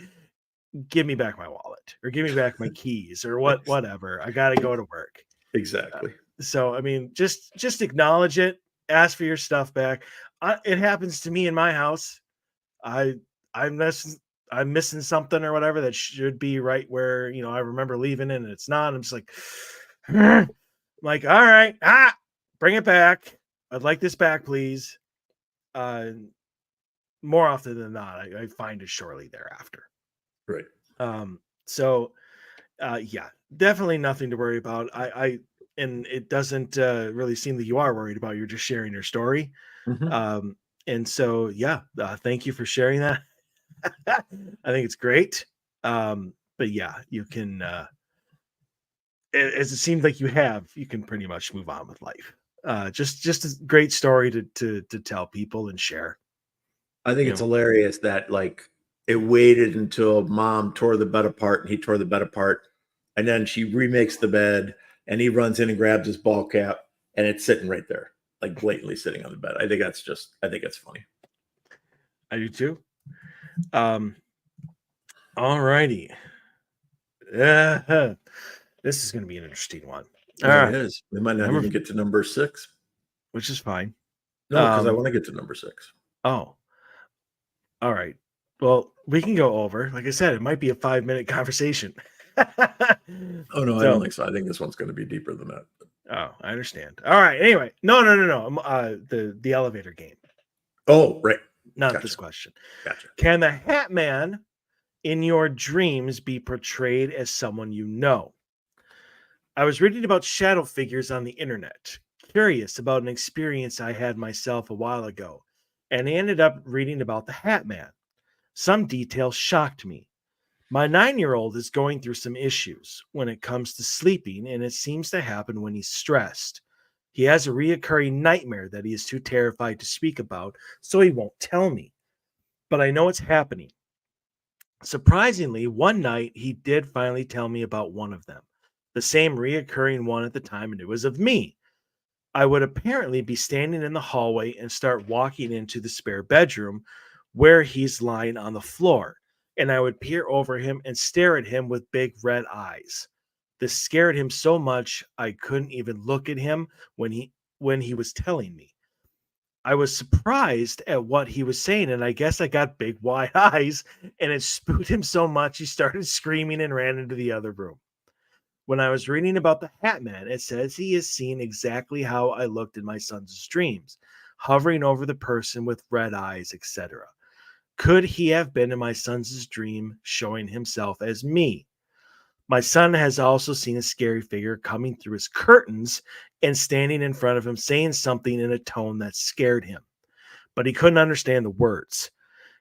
A: Give me back my wallet, or give me back my keys, or whatever. I got to go to work. Uh,
B: Exactly.
A: so I mean, just acknowledge it. Ask for your stuff back. It happens to me in my house. I I'm missing I'm missing something or whatever that should be right where I remember leaving it, and it's not. I'm just like, like, all right, bring it back. I'd like this back, please. Uh, More often than not, I find it shortly thereafter.
B: Right.
A: So yeah, definitely nothing to worry about. And it doesn't really seem that you are worried about. You're just sharing your story.
B: Mhm.
A: Um, and so yeah, thank you for sharing that. I think it's great. But yeah, you can, as it seems like you can pretty much move on with life. Just a great story to tell people and share.
B: I think
A: You
B: it's
A: know,
B: hilarious that like it waited until mom tore the bed apart and he tore the bed apart, and then she remakes the bed and he runs in and grabs his ball cap and it's sitting right there, like blatantly sitting on the bed. I think that's funny.
A: I do too. Um, all righty. Yeah, this is going to be an interesting one. All
B: It
A: right,
B: is. We might not
A: number,
B: even get to number 6.
A: which is fine.
B: No, because I
A: Um,
B: want to get to number 6.
A: oh, all right. Well, we can go over. Like I said, it might be a 5-minute conversation.
B: Oh no, I don't
A: So,
B: think so. I think this one's going to be deeper than that.
A: oh, I understand. All right. Anyway, no. The elevator game,
B: Oh, right.
A: not this
B: Gotcha.
A: question.
B: Gotcha.
A: Can the Hat Man in your dreams be portrayed as someone you know? I was reading about shadow figures on the internet, curious about an experience I had myself a while ago, and I ended up reading about the Hat Man. Some details shocked me. My 9-year-old is going through some issues when it comes to sleeping, and it seems to happen when he's stressed. He has a reoccurring nightmare that he is too terrified to speak about, so he won't tell me. But I know it's happening. Surprisingly, one night he did finally tell me about one of them, the same reoccurring one at the time, and it was of me. I would apparently be standing in the hallway and start walking into the spare bedroom where he's lying on the floor, and I would peer over him and stare at him with big red eyes. This scared him so much I couldn't even look at him when he was telling me. I was surprised at what he was saying, and I guess I got big wide eyes, and it spooked him so much he started screaming and ran into the other room. When I was reading about the Hat Man, it says he has seen exactly how I looked in my son's dreams, hovering over the person with red eyes, etc. Could he have been in my son's dream, showing himself as me? My son has also seen a scary figure coming through his curtains and standing in front of him, saying something in a tone that scared him, but he couldn't understand the words.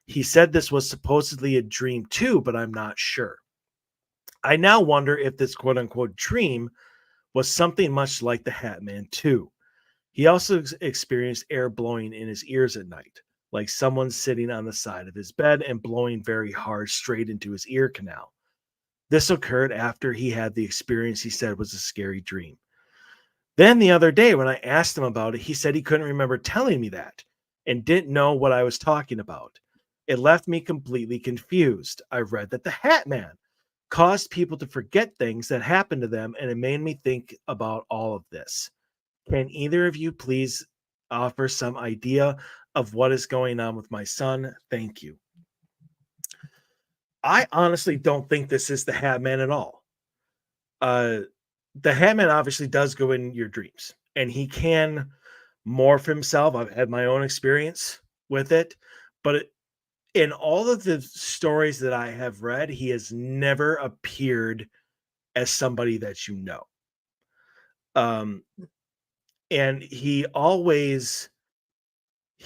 A: He said this was supposedly a dream too, but I'm not sure. I now wonder if this quote unquote dream was something much like the Hat Man too. He also experienced air blowing in his ears at night, like someone sitting on the side of his bed and blowing very hard straight into his ear canal. This occurred after he had the experience he said was a scary dream. Then the other day, when I asked him about it, he said he couldn't remember telling me that and didn't know what I was talking about. It left me completely confused. I read that the Hat Man caused people to forget things that happened to them, and it made me think about all of this. Can either of you please offer some idea of what is going on with my son? Thank you. I honestly don't think this is the Hat Man at all. Uh, the Hat Man obviously does go in your dreams, and he can morph himself. I've had my own experience with it, but in all of the stories that I have read, he has never appeared as somebody that you know. Um, and he always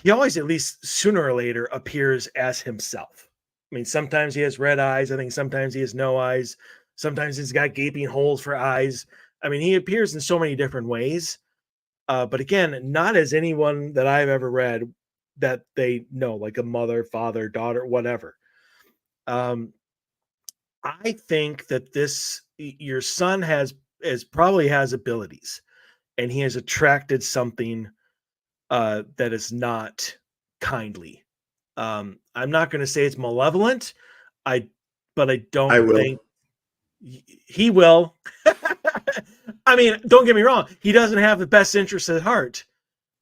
A: at least sooner or later appears as himself. I mean, sometimes he has red eyes. I think sometimes he has no eyes. Sometimes he's got gaping holes for eyes. I mean, he appears in so many different ways. But again, not as anyone that I've ever read that they know, like a mother, father, daughter, whatever. Um, I think that your son probably has abilities, and he has attracted something that is not kindly. I'm not going to say it's malevolent. I, but I
B: I
A: don't
B: will.
A: think he will. I mean, don't get me wrong. He doesn't have the best interest at heart.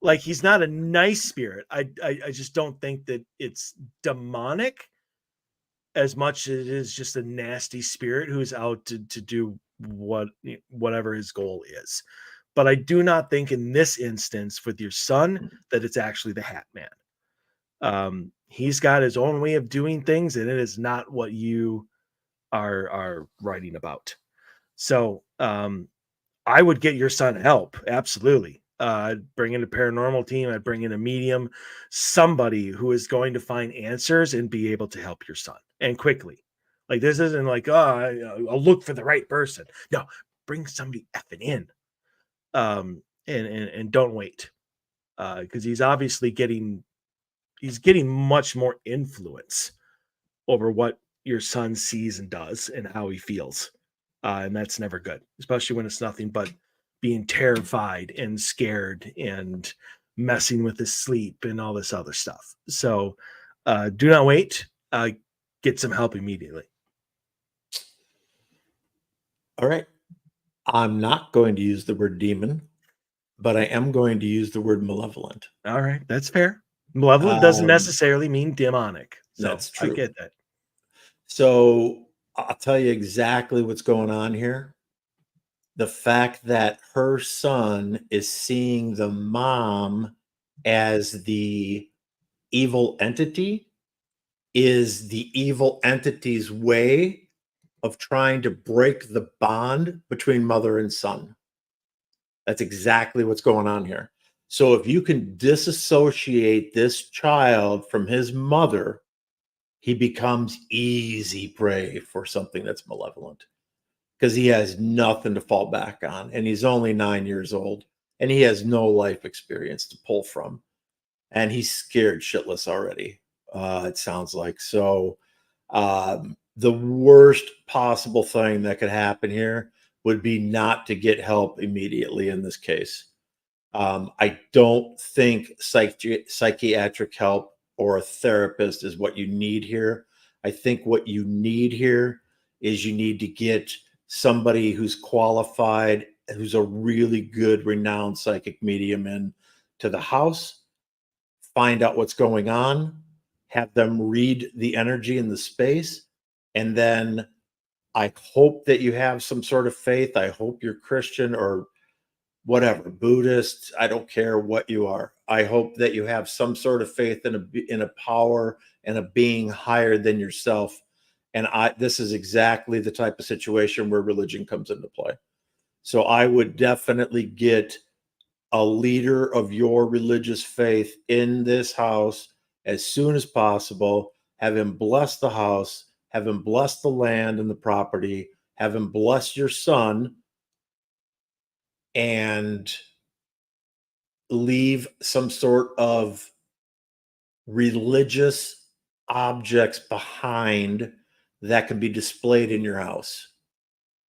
A: Like, he's not a nice spirit. I just don't think that it's demonic as much as it is just a nasty spirit who's out to do whatever his goal is. But I do not think in this instance with your son that it's actually the Hat Man. He's got his own way of doing things, and it is not what you are writing about. So I would get your son help, absolutely. I'd bring in a paranormal team. I'd bring in a medium, somebody who is going to find answers and be able to help your son, and quickly. Like, this isn't like, I'll look for the right person. No, bring somebody effing in, and don't wait, because he's getting much more influence over what your son sees and does and how he feels. And that's never good, especially when it's nothing but being terrified and scared and messing with his sleep and all this other stuff. So do not wait. Get some help immediately.
B: All right. I'm not going to use the word demon, but I am going to use the word malevolent.
A: All right. That's fair. Malevolent doesn't
B: Um,
A: necessarily mean demonic. So
B: that's
A: I
B: true.
A: get that.
B: So I'll tell you exactly what's going on here. The fact that her son is seeing the mom as the evil entity is the evil entity's way of trying to break the bond between mother and son. That's exactly what's going on here. So if you can disassociate this child from his mother, he becomes easy prey for something that's malevolent because he has nothing to fall back on. And he's only 9 years old and he has no life experience to pull from. And he's scared shitless already. It sounds like so. The worst possible thing that could happen here would be not to get help immediately in this case. I don't think psychiatric help or a therapist is what you need here. I think what you need here is you need to get somebody who's qualified, who's a really good, renowned psychic medium in to the house, find out what's going on, have them read the energy in the space, and then I hope that you have some sort of faith. I hope you're Christian or whatever, Buddhist, I don't care what you are. I hope that you have some sort of faith in a power and a being higher than yourself. And this is exactly the type of situation where religion comes into play. So I would definitely get a leader of your religious faith in this house as soon as possible. Have him bless the house, have him bless the land and the property, have him bless your son, and leave some sort of religious objects behind that can be displayed in your house,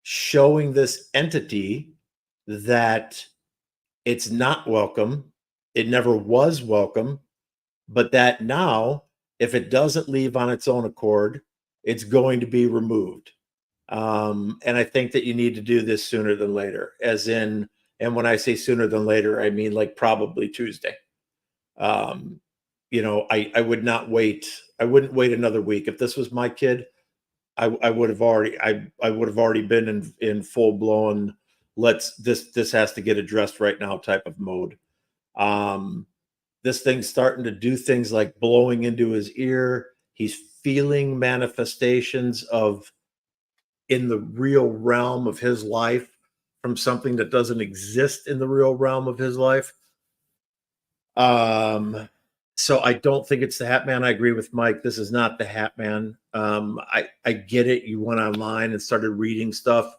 B: showing this entity that it's not welcome, it never was welcome, but that now, if it doesn't leave on its own accord, it's going to be removed. And I think that you need to do this sooner than later, as in, and when I say sooner than later, I mean like probably Tuesday. Um, I would not wait. I wouldn't wait another week. If this was my kid, I would have already I would have already been in full blown this has to get addressed right now type of mode. Um, this thing's starting to do things like blowing into his ear. He's feeling manifestations of in the real realm of his life from something that doesn't exist in the real realm of his life. So I don't think it's the Hat Man. I agree with Mike. This is not the Hat Man. I get it. You went online and started reading stuff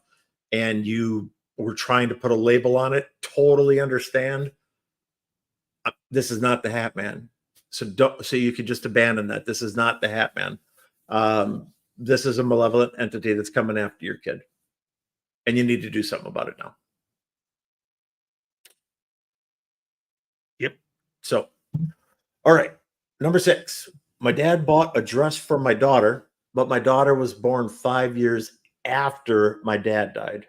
B: and you were trying to put a label on it. Totally understand. This is not the Hat Man. So you could just abandon that. This is not the Hat Man. This is a malevolent entity that's coming after your kid. And you need to do something about it now.
A: Yep.
B: So, all right. Number 6. My dad bought a dress for my daughter, but my daughter was born 5 years after my dad died.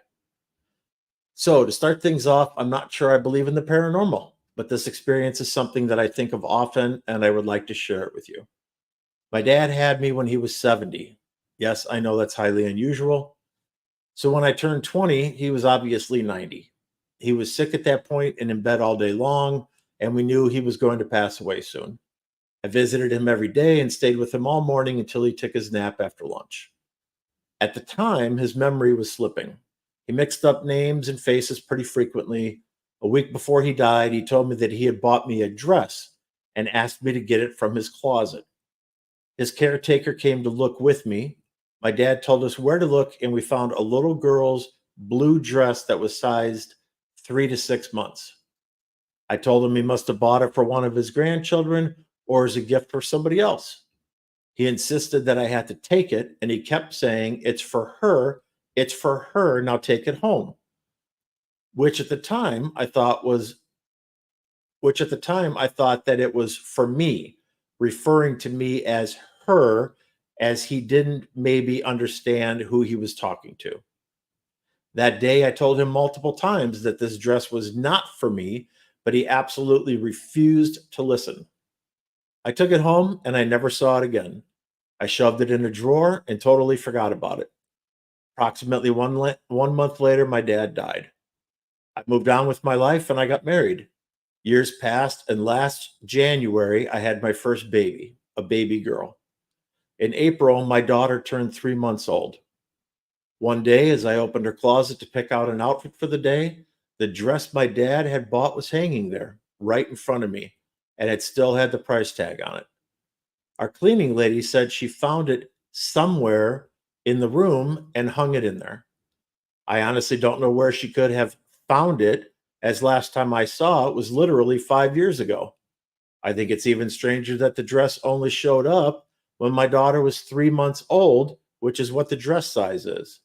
B: So, to start things off, I'm not sure I believe in the paranormal, but this experience is something that I think of often and I would like to share it with you. My dad had me when he was 70. Yes, I know that's highly unusual. So when I turned 20, he was obviously 90. He was sick at that point and in bed all day long, and we knew he was going to pass away soon. I visited him every day and stayed with him all morning until he took his nap after lunch. At the time, his memory was slipping. He mixed up names and faces pretty frequently. A week before he died, he told me that he had bought me a dress and asked me to get it from his closet. His caretaker came to look with me. My dad told us where to look, and we found a little girl's blue dress that was sized 3 to 6 months. I told him he must have bought it for one of his grandchildren or as a gift for somebody else. He insisted that I had to take it, and he kept saying, "It's for her. It's for her. Now take it home." Which at the time I thought that it was for me, referring to me as her, as he didn't maybe understand who he was talking to. That day, I told him multiple times that this dress was not for me, but he absolutely refused to listen. I took it home and I never saw it again. I shoved it in a drawer and totally forgot about it. Approximately 1 month later, my dad died. I moved on with my life and I got married. Years passed, and last January, I had my first baby, a baby girl. In April, my daughter turned 3 months old. One day, as I opened her closet to pick out an outfit for the day, the dress my dad had bought was hanging there, right in front of me, and it still had the price tag on it. Our cleaning lady said she found it somewhere in the room and hung it in there. I honestly don't know where she could have found it, as last time I saw it was literally 5 years ago. I think it's even stranger that the dress only showed up when my daughter was 3 months old, which is what the dress size is.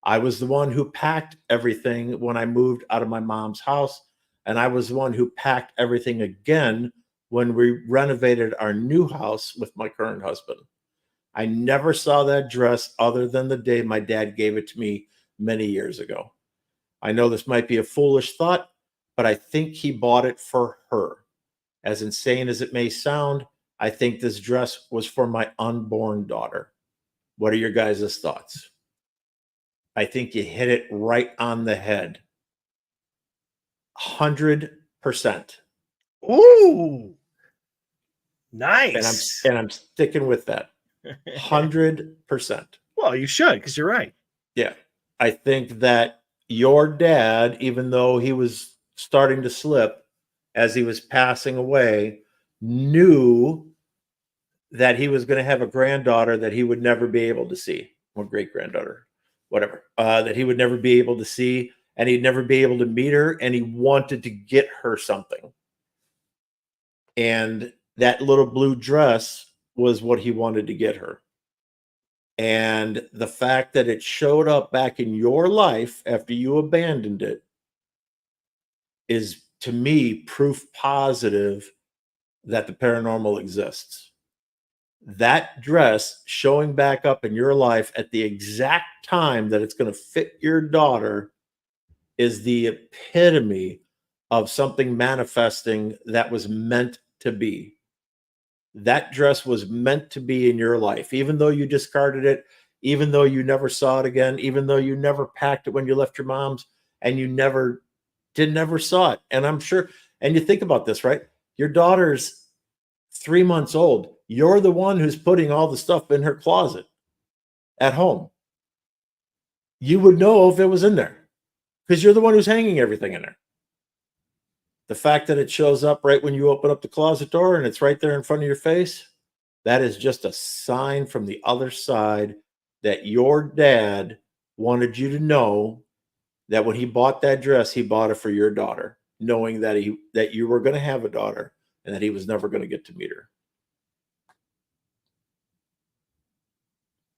B: I was the one who packed everything when I moved out of my mom's house, and I was the one who packed everything again when we renovated our new house with my current husband. I never saw that dress other than the day my dad gave it to me many years ago. I know this might be a foolish thought, but I think he bought it for her. As insane as it may sound, I think this dress was for my unborn daughter. What are your guys' thoughts? I think you hit it right on the head. 100%.
A: Ooh,
B: And I'm
A: nice.
B: and I'm sticking with that. 100%.
A: Well, you should, because you're right.
B: Yeah. I think that your dad, even though he was starting to slip as he was passing away, knew that he was going to have a granddaughter that he would never be able to see, or great granddaughter, whatever, that he would never be able to see, and he'd never be able to meet her, and he wanted to get her something. And that little blue dress was what he wanted to get her. And the fact that it showed up back in your life after you abandoned it is, to me, proof positive that the paranormal exists. That dress showing back up in your life at the exact time that it's going to fit your daughter is the epitome of something manifesting that was meant to be. That dress was meant to be in your life, even though you discarded it, even though you never saw it again, even though you never packed it when you left your mom's, and you never saw it. And I'm sure, and you think about this, right? Your daughter's 3 months old. You're the one who's putting all the stuff in her closet at home. You would know if it was in there because you're the one who's hanging everything in there. The fact that it shows up right when you open up the closet door and it's right there in front of your face, that is just a sign from the other side that your dad wanted you to know that when he bought that dress, he bought it for your daughter, knowing that you were going to have a daughter and that he was never going to get to meet her.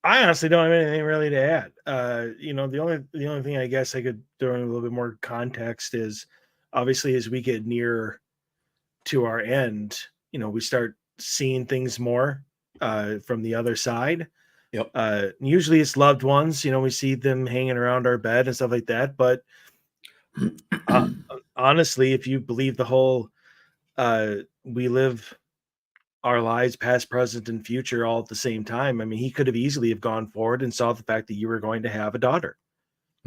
A: I honestly don't have anything really to add. The only thing I guess I could throw in a little bit more context is obviously as we get near to our end, we start seeing things more from the other side.
B: Yep.
A: Usually it's loved ones, we see them hanging around our bed and stuff like that. But honestly, if you believe the whole we live our lives past, present, and future all at the same time, I mean, he could have easily have gone forward and saw the fact that you were going to have a daughter.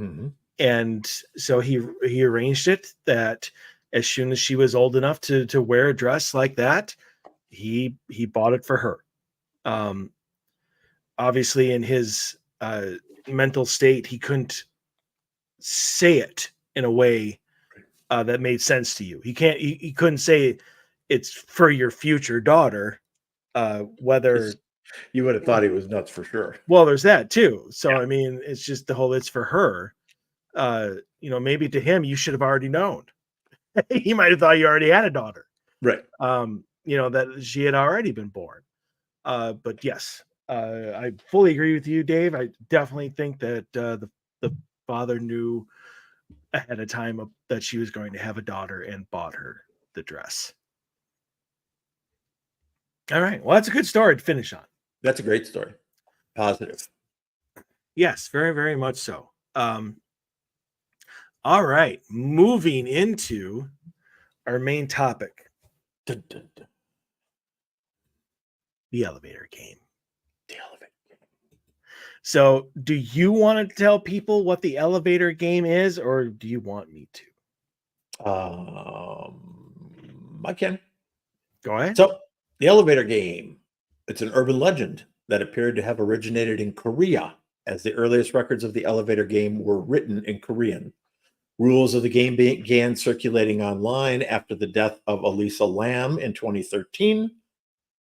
B: Mm-hmm.
A: And so he arranged it that as soon as she was old enough to wear a dress like that, he bought it for her. Obviously in his mental state, he couldn't say it in a way that made sense to you. He couldn't say it's for your future daughter, whether
B: you would have thought he was nuts for sure.
A: Well, there's that too. So
B: Yeah.
A: I mean, it's just the whole it's for her. Maybe to him you should have already known. He might have thought you already had a daughter.
B: Right.
A: That she had already been born. But yes, I fully agree with you, Dave. I definitely think that the father knew ahead of time that she was going to have a daughter and bought her the dress. All right. Well, that's a good story to finish on.
B: That's a great story. Positive.
A: Yes, very, very much so. All right. Moving into our main topic.
B: Dun, dun, dun.
A: The elevator game.
B: The elevator game.
A: So, do you want to tell people what the elevator game is, or do you want me to?
B: I can.
A: Go ahead.
B: So, the elevator game. It's an urban legend that appeared to have originated in Korea, as the earliest records of the elevator game were written in Korean. Rules of the game began circulating online after the death of Elisa Lam in 2013.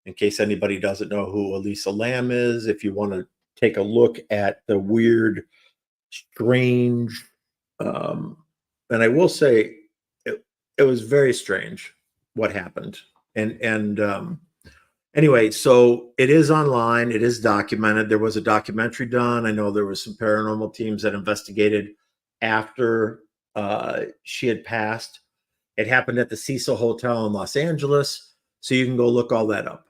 B: In case anybody doesn't know who Elisa Lam is, if you want to take a look at the weird, strange, and I will say it was very strange what happened. Anyway, so it is online. It is documented. There was a documentary done. I know there was some paranormal teams that investigated after she had passed. It happened at the Cecil Hotel in Los Angeles. So you can go look all that up.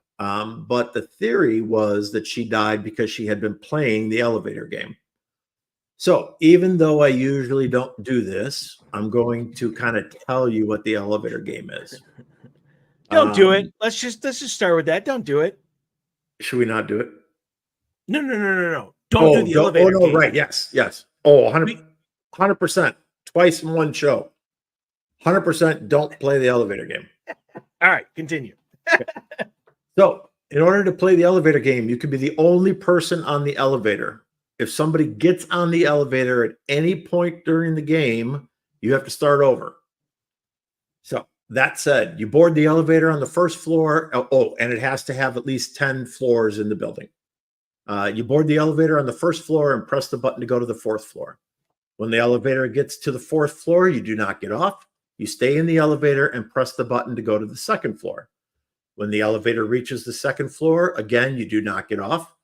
B: But the theory was that she died because she had been playing the elevator game. So even though I usually don't do this, I'm going to kind of tell you what the elevator game is.
A: Don't do it. Let's just start with that. Don't do it.
B: Should we not do it?
A: No. Don't do the elevator game.
B: Right. Yes. Oh, 100%. Twice in one show. 100% don't play the elevator game.
A: All right, continue.
B: So, in order to play the elevator game, you can be the only person on the elevator. If somebody gets on the elevator at any point during the game, you have to start over. So, that said, you board the elevator on the first floor. Oh, and it has to have at least 10 floors in the building. You board the elevator on the first floor and press the button to go to the fourth floor. When the elevator gets to the fourth floor, you do not get off. You stay in the elevator and press the button to go to the second floor. When the elevator reaches the second floor, again, you do not get off,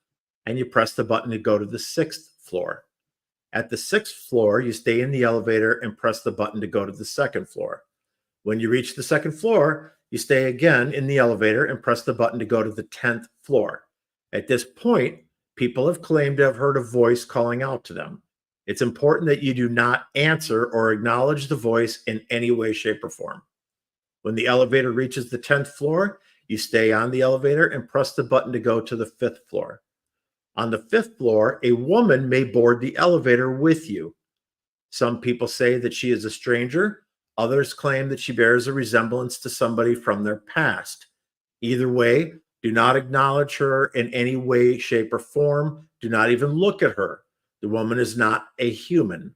B: and you press the button to go to the sixth floor. At the sixth floor, you stay in the elevator and press the button to go to the second floor. When you reach the second floor, you stay again in the elevator and press the button to go to the 10th floor. At this point, people have claimed to have heard a voice calling out to them. It's important that you do not answer or acknowledge the voice in any way, shape, or form. When the elevator reaches the 10th floor, you stay on the elevator and press the button to go to the 5th floor. On the 5th floor, a woman may board the elevator with you. Some people say that she is a stranger. Others claim that she bears a resemblance to somebody from their past. Either way, do not acknowledge her in any way, shape, or form. Do not even look at her. The woman is not a human.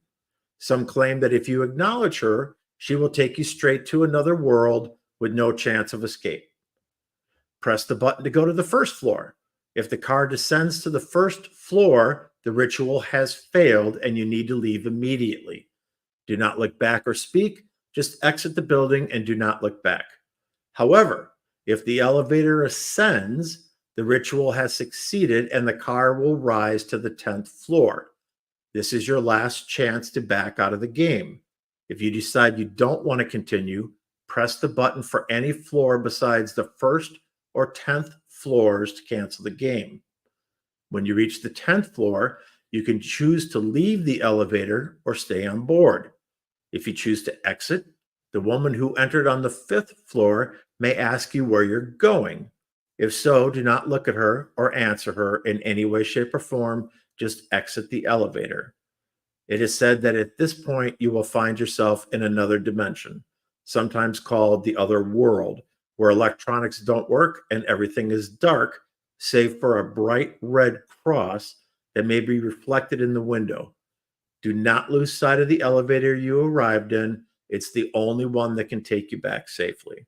B: Some claim that if you acknowledge her, she will take you straight to another world with no chance of escape. Press the button to go to the first floor. If the car descends to the first floor, the ritual has failed and you need to leave immediately. Do not look back or speak. Just exit the building and do not look back. However, if the elevator ascends, the ritual has succeeded and the car will rise to the 10th floor. This is your last chance to back out of the game. If you decide you don't want to continue, press the button for any floor besides the first or 10th floors to cancel the game. When you reach the 10th floor, you can choose to leave the elevator or stay on board. If you choose to exit, the woman who entered on the 5th floor may ask you where you're going. If so, do not look at her or answer her in any way, shape, or form. Just exit the elevator. It is said that at this point, you will find yourself in another dimension, sometimes called the other world, where electronics don't work and everything is dark, save for a bright red cross that may be reflected in the window. Do not lose sight of the elevator you arrived in. It's the only one that can take you back safely.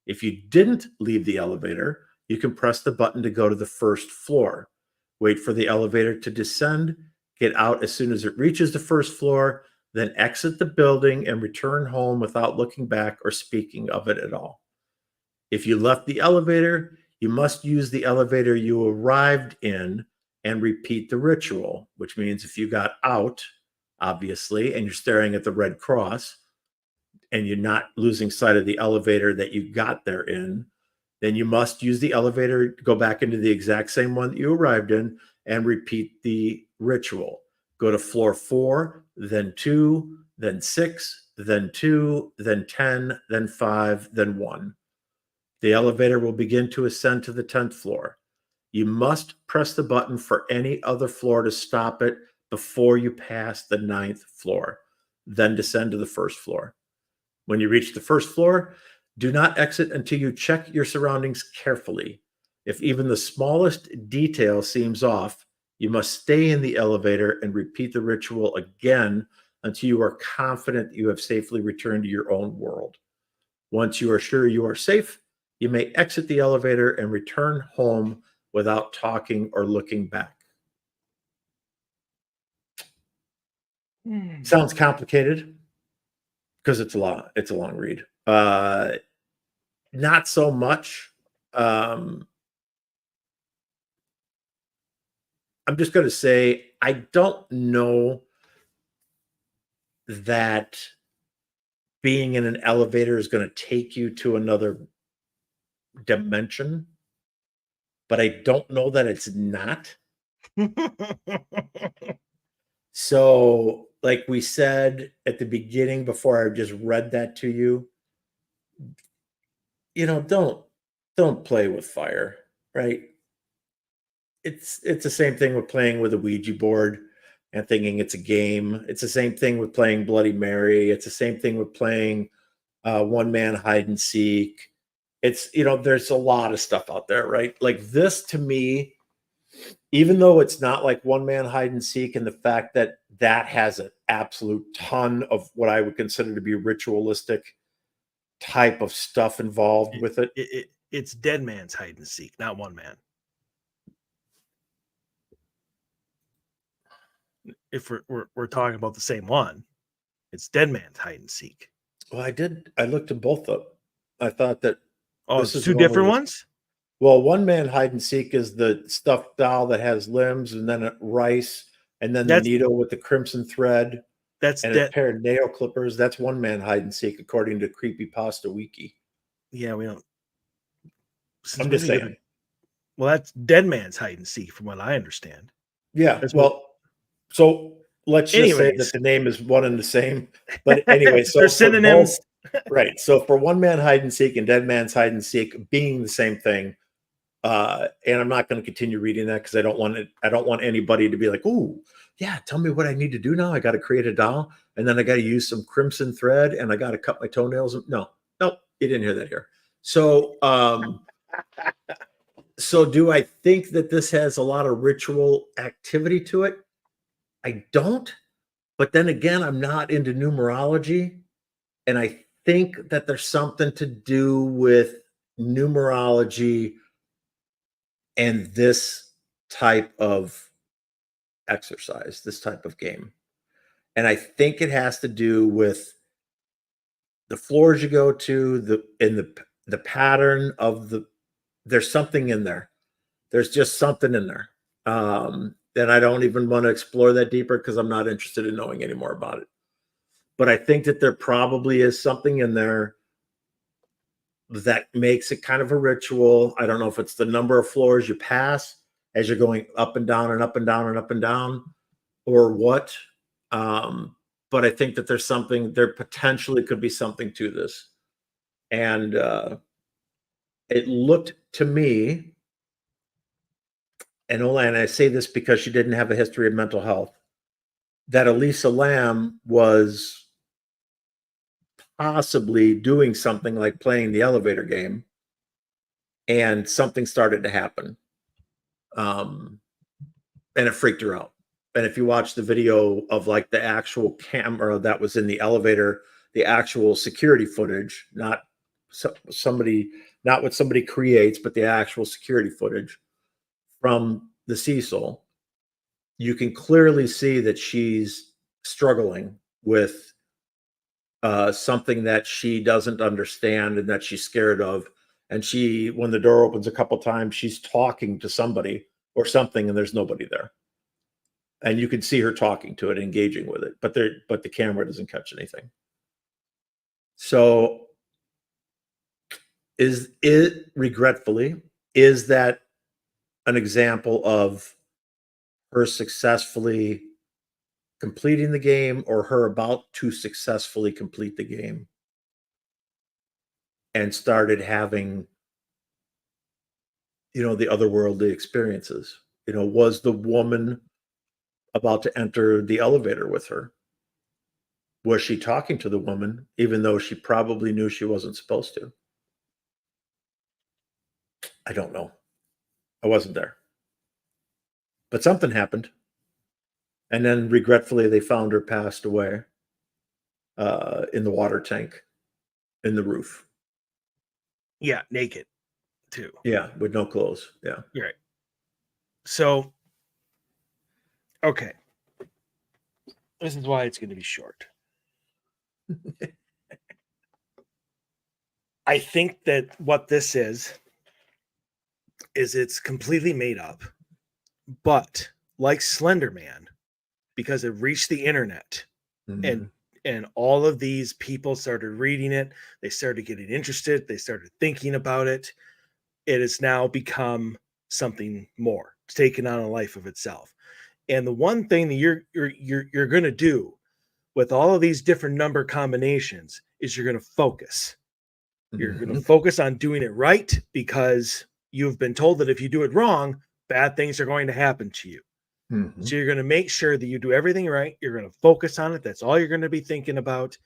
B: If you didn't leave the elevator, you can press the button to go to the first floor. Wait for the elevator to descend, get out as soon as it reaches the first floor, then exit the building and return home without looking back or speaking of it at all. If you left the elevator, you must use the elevator you arrived in and repeat the ritual, which means if you got out, obviously, and you're staring at the red cross and you're not losing sight of the elevator that you got there in, then you must use the elevator, go back into the exact same one that you arrived in and repeat the ritual. Go to floor 4, then 2, then 6, then 2, then 10, then 5, then 1. The elevator will begin to ascend to the 10th floor. You must press the button for any other floor to stop it before you pass the 9th floor, then descend to the first floor. When you reach the first floor, do not exit until you check your surroundings carefully. If even the smallest detail seems off, you must stay in the elevator and repeat the ritual again until you are confident you have safely returned to your own world. Once you are sure you are safe, you may exit the elevator and return home without talking or looking back. Sounds complicated because it's a long read. Not so much. I'm just going to say I don't know that being in an elevator is going to take you to another dimension, but I don't know that it's not. So, like we said at the beginning before I just read that to you, don't play with fire, right? It's the same thing with playing with a Ouija board and thinking it's a game. It's the same thing with playing Bloody Mary. It's the same thing with playing one man hide and seek. It's there's a lot of stuff out there, right? Like this to me, even though it's not like one man hide and seek, and the fact that that has an absolute ton of what I would consider to be ritualistic type of stuff involved with it.
A: It's dead man's hide and seek, not one man. If we're talking about the same one, it's dead man's hide and seek.
B: Well, I looked at both up. I thought that
A: this is two different ones.
B: Well, one man hide and seek is the stuffed doll that has limbs, and then a rice, and then the needle with the crimson thread.
A: That's
B: and a pair of nail clippers. That's one man hide and seek, according to Creepypasta Wiki.
A: Yeah, we don't.
B: I'm just saying.
A: Well, that's dead man's hide and seek, from what I understand.
B: Yeah. So let's just say that the name is one and the same. But anyway, so
A: they're synonyms.
B: Right. So for one man hide and seek and dead man's hide and seek being the same thing. And I'm not going to continue reading that because I don't want anybody to be like, "Ooh, yeah, tell me what I need to do now. I got to create a doll, and then I got to use some crimson thread, and I got to cut my toenails." No, you didn't hear that here. So, so do I think that this has a lot of ritual activity to it? I don't, But then again, I'm not into numerology. And I think that there's something to do with numerology and this type of exercise, this type of game. And I think it has to do with the floors you go to, the pattern of there's something in there. There's just something in there. And I don't even want to explore that deeper because I'm not interested in knowing any more about it. But I think that there probably is something in there that makes it kind of a ritual. I don't know if it's the number of floors you pass as you're going up and down and up and down and up and down, or what. But I think that there potentially could be something to this. And it looked to me, and I say this because she didn't have a history of mental health, that Elisa Lam was possibly doing something like playing the elevator game, and something started to happen. And it freaked her out. And if you watch the video of like the actual camera that was in the elevator, the actual security footage, not what somebody creates, but the actual security footage from the Cecil, you can clearly see that she's struggling with something that she doesn't understand and that she's scared of. And when the door opens a couple times, she's talking to somebody or something, and there's nobody there. And you can see her talking to it, engaging with it, but the camera doesn't catch anything. So regretfully, is that an example of her successfully completing the game, or her about to successfully complete the game and started having, the otherworldly experiences? Was the woman about to enter the elevator with her? Was she talking to the woman, even though she probably knew she wasn't supposed to? I don't know. I wasn't there. But something happened. And then regretfully, they found her passed away in the water tank in the roof.
A: Yeah, naked too.
B: Yeah, with no clothes. Yeah.
A: You're right. So, okay. This is why it's going to be short. I think that what this is it's completely made up. But like Slender Man, because it reached the internet,
B: Mhm.
A: and all of these people started reading it, they started getting interested, they started thinking about it. It has now become something more. It's taken on a life of itself. And the one thing that you're going to do with all of these different number combinations is you're going to focus. You're going to
B: Mhm.
A: focus on doing it right, because you've been told that if you do it wrong, bad things are going to happen to you. So
B: Mhm.
A: you're going to make sure that you do everything right. You're going to focus on it. That's all you're going to be thinking about.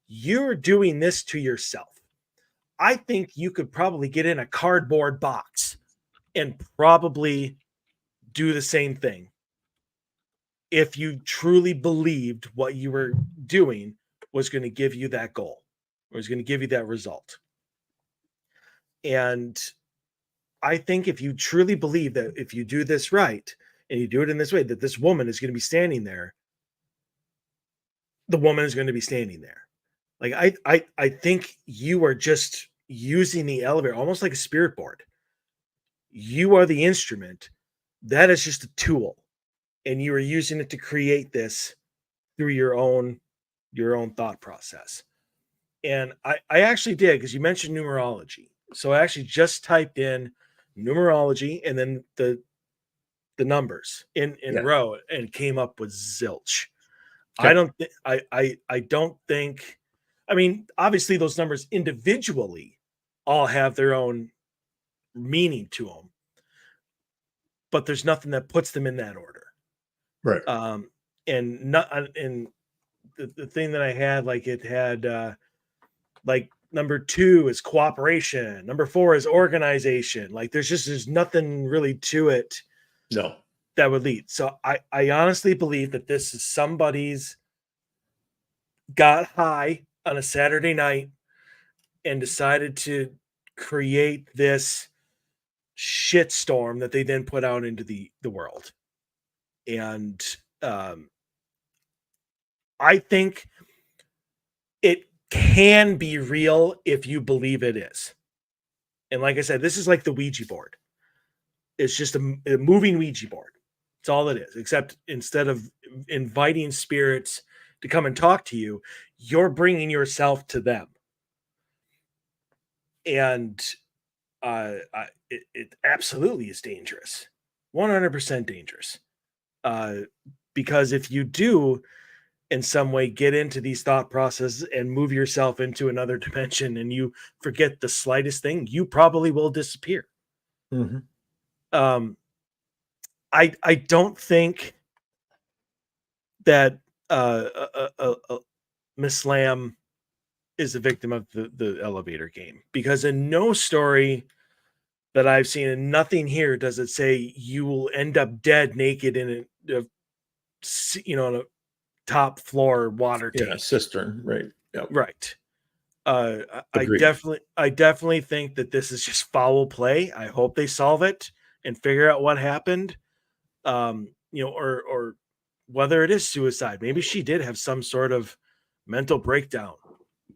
A: You're doing this to yourself. I think you could probably get in a cardboard box and probably do the same thing if you truly believed what you were doing was going to give you that goal, or was going to give you that result. And I think if you truly believe that if you do this right and you do it in this way, that this woman is going to be standing there, the woman is going to be standing there. Like I think you are just using the elevator almost like a spirit board. You are the instrument. That is just a tool, and you are using it to create this through your own thought process. And I actually did, because you mentioned numerology. So I actually just typed in numerology and then the numbers in
B: Yeah.
A: row, and came up with zilch. I
B: Okay.
A: don't th- I don't think, I mean, obviously those numbers individually all have their own meaning to them, but there's nothing that puts them in that order.
B: Right.
A: Um and not and the thing that I had, like, it had like number 2 is cooperation, number 4 is organization. Like there's nothing really to it
B: No.
A: that would lead. So I honestly believe that this is somebody's got high on a Saturday night and decided to create this shitstorm that they then put out into the world. And um, I think it can be real if you believe it is. And like I said, this is like the Ouija board. It's just a moving Ouija board. It's all it is. Except instead of inviting spirits to come and talk to you, you're bringing yourself to them. And it absolutely is dangerous, 100% dangerous. Uh, because if you do in some way get into these thought processes and move yourself into another dimension and you forget the slightest thing, you probably will disappear.
B: Mhm.
A: Um, I don't think that Miss Lamb is a victim of the elevator game, because in no story that I've seen and nothing here does it say you will end up dead naked in in a top floor water
B: Yeah,
A: tank.
B: cistern, right? Yep.
A: Right.
B: Agreed.
A: I definitely think that this is just foul play. I hope they solve it and figure out what happened. Or whether it is suicide. Maybe she did have some sort of mental breakdown.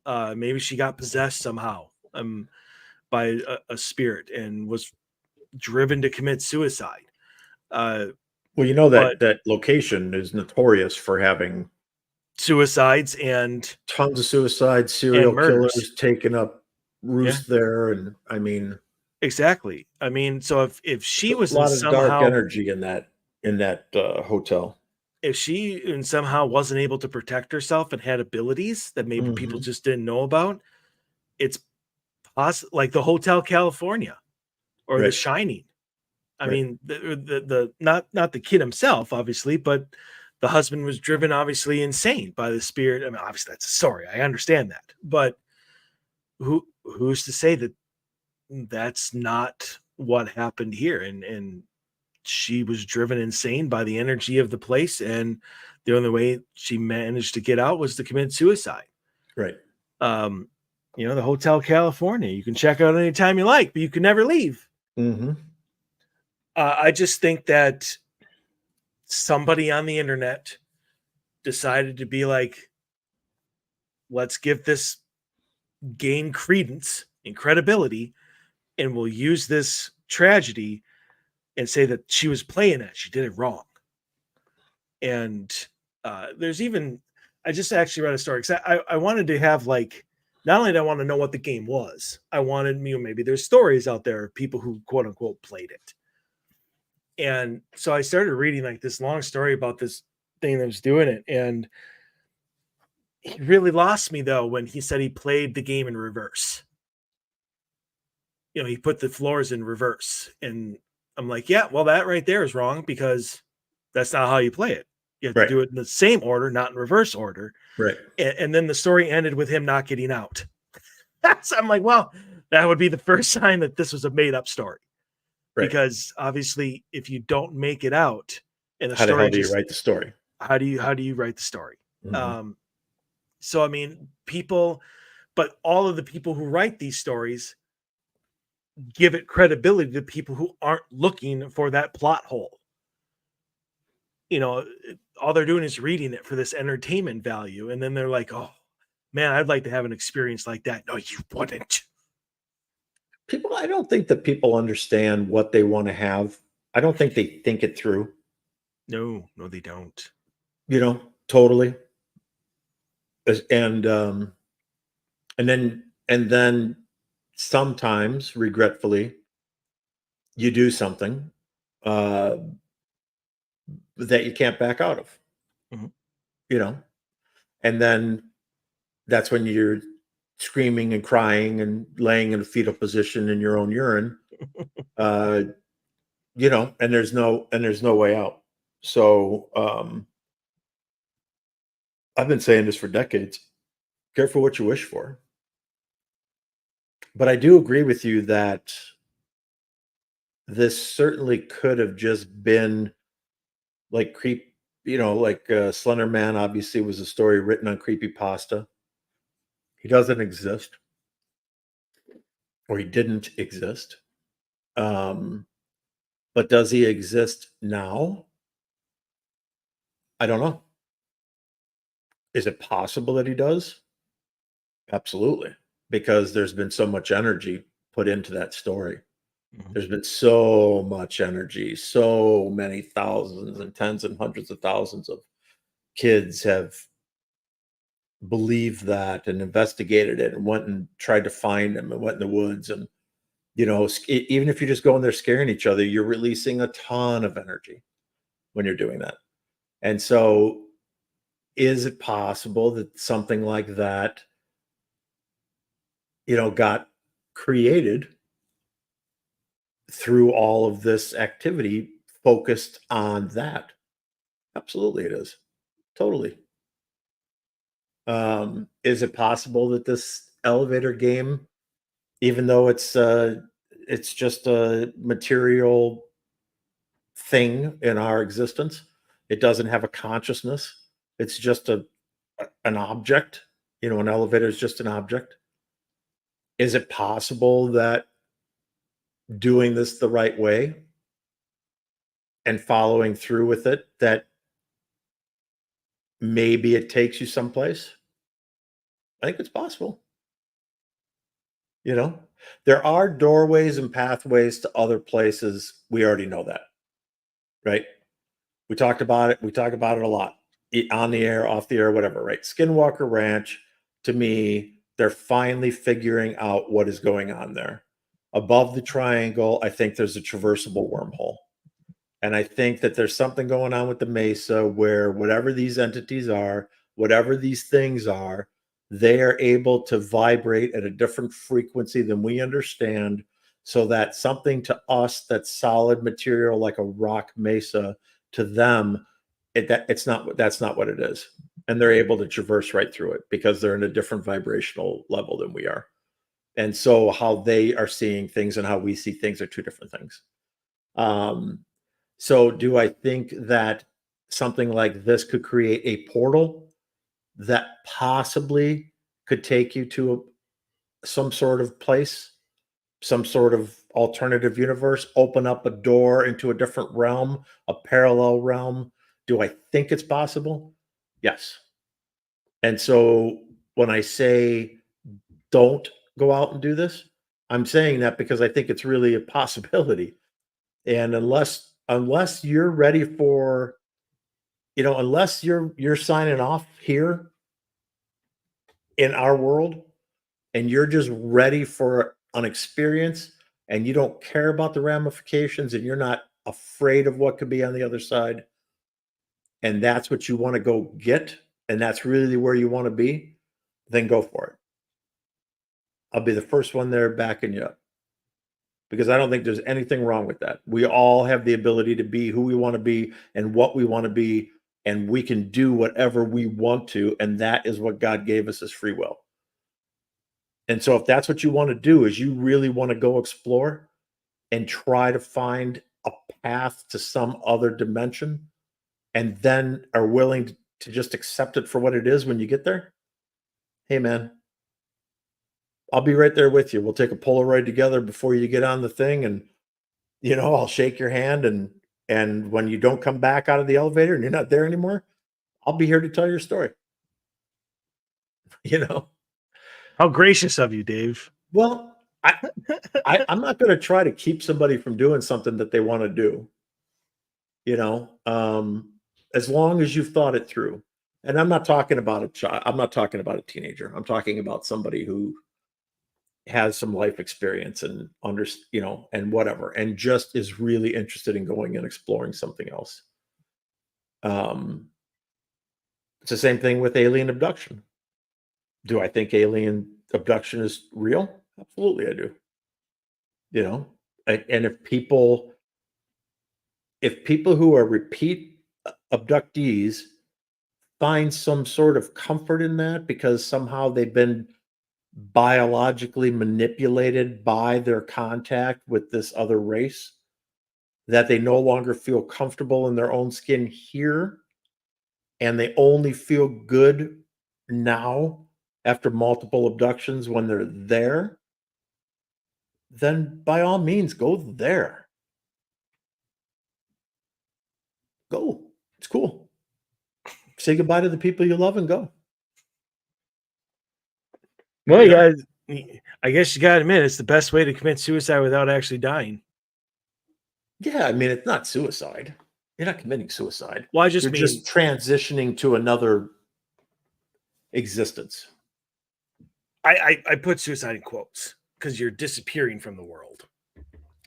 A: Maybe she got possessed somehow by a spirit and was driven to commit suicide. Uh,
B: Well, you know
A: but
B: that that location is notorious for having
A: suicides and
B: tons of suicides, serial
A: murders.
B: killers taking up
A: Yeah,
B: roost there, and I mean,
A: exactly. I mean, so if she
B: a
A: was in
B: lot of dark
A: somehow
B: energy in that hotel.
A: if she and somehow wasn't able to protect herself and had abilities that maybe people
B: Mhm.
A: just didn't know about, it's like the Hotel California or The
B: Right,
A: Shining. I
B: right.
A: mean, the not the kid himself, obviously, but the husband was driven obviously insane by the spirit. I mean, obviously that's a story. I understand that, but who's to say that that's not what happened here? And she was driven insane by the energy of the place, and the only way she managed to get out was to commit suicide.
B: Right.
A: Um, the Hotel California, you can check out anytime you like, but you can never leave.
B: Mhm.
A: I just think that somebody on the internet decided to be like, let's give this gain credence and credibility, and we'll use this tragedy and say that she was playing it. She did it wrong. And there's even, I just actually read a story because I wanted to have like, not only did I want to know what the game was, I wanted, maybe there's stories out there of people who quote unquote played it. And so I started reading like this long story about this thing that was doing it. And he really lost me though when he said he played the game in reverse. He put the floors in reverse. And I'm like, yeah, well, that right there is wrong because that's not how you play it. You have to
B: Right,
A: do it in the same order, not in reverse order.
B: right,
A: And then the story ended with him not getting out. So I'm like, well, that would be the first sign that this was a made up story.
B: right.
A: Because obviously, if you don't make it out and the
B: How the hell
A: story
B: do you
A: just,
B: write the story?
A: how do you write the story?
B: Mhm.
A: Um, so I mean, but all of the people who write these stories give it credibility to people who aren't looking for that plot hole. All they're doing is reading it for this entertainment value, and then they're like, "Oh man, I'd like to have an experience like that." No, you wouldn't.
B: People, I don't think that people understand what they wanna have. I don't think they think it through,
A: No, no, they don't.
B: totally. As and then sometimes, regretfully, you do something, uh, that you can't back out of,
A: Mhm.
B: you know? And then that's when you're screaming and crying and laying in a fetal position in your own urine, uh, and there's no way out. So, I've been saying this for decades. Careful what you wish for. But I do agree with you that this certainly could have just been like like Slender Man obviously was a story written on creepypasta. He doesn't exist, or he didn't exist. Um, but does he exist now? I don't know. Is it possible that he does? Absolutely, because there's been so much energy put into that story.
A: Mhm.
B: There's been so much energy, so many thousands and tens and hundreds of thousands of kids have believed that and investigated it and went and tried to find them and went in the woods. And, even if you're just going there scaring each other, you're releasing a ton of energy when you're doing that. And so, is it possible that something like that, got created through all of this activity focused on that? Absolutely, it is. Totally. Is it possible that this elevator game, even though it's just a material thing in our existence, it doesn't have a consciousness. It's just an object. An elevator is just an object. Is it possible that doing this the right way and following through with it, that maybe it takes you someplace? I think it's possible. You know, there are doorways and pathways to other places. We already know that, right? We talked about it. We talk about it a lot, on the air, off the air, whatever, right? Skinwalker Ranch, to me, they're finally figuring out what is going on there. Above the triangle, I think there's a traversable wormhole. And I think that there's something going on with the Mesa where whatever these entities are, whatever these things are, they are able to vibrate at a different frequency than we understand. So that something to us that's solid material like a rock mesa, to them, that's not what it is. And they're able to traverse right through it because they're in a different vibrational level than we are. And so how they are seeing things and how we see things are two different things. Um, so do I think that something like this could create a portal that possibly could take you to some sort of place, some sort of alternative universe, open up a door into a different realm, a parallel realm? Do I think it's possible? Yes. And so when I say don't go out and do this, I'm saying that because I think it's really a possibility. And unless you're ready for, unless you're signing off here in our world and you're just ready for an experience and you don't care about the ramifications and you're not afraid of what could be on the other side, and that's what you want to go get, and that's really where you want to be, then go for it. I'll be the first one there backing you up because I don't think there's anything wrong with that. We all have the ability to be who we want to be and what we want to be, and we can do whatever we want to, and that is what God gave us as free will. And so if that's what you want to do, is you really want to go explore and try to find a path to some other dimension, and then are willing to just accept it for what it is when you get there, hey man, I'll be right there with you. We'll take a Polaroid together before you get on the thing, and I'll shake your hand, and when you don't come back out of the elevator and you're not there anymore, I'll be here to tell your story. You know?
A: How gracious of you, Dave.
B: Well, I'm not going to try to keep somebody from doing something that they want to do, you know, as long as you've thought it through. And I'm not talking about a child. I'm not talking about a teenager. I'm talking about somebody who has some life experience and and whatever, and just is really interested in going and exploring something else. Um, it's the same thing with alien abduction. Do I think alien abduction is real? Absolutely, I do. You know, and if people who are repeat abductees find some sort of comfort in that because somehow they've been biologically manipulated by their contact with this other race, that they no longer feel comfortable in their own skin here, and they only feel good now after multiple abductions when they're there, then by all means go there. Go. It's cool. Say goodbye to the people you love and go.
A: Well,
B: You know?
A: I guess you gotta admit it's the best way to commit suicide without actually dying.
B: Yeah, I mean, it's not suicide. You're not committing suicide.
A: Well, I just
B: You're
A: mean
B: just transitioning to another existence.
A: I put suicide in quotes because you're disappearing from the world.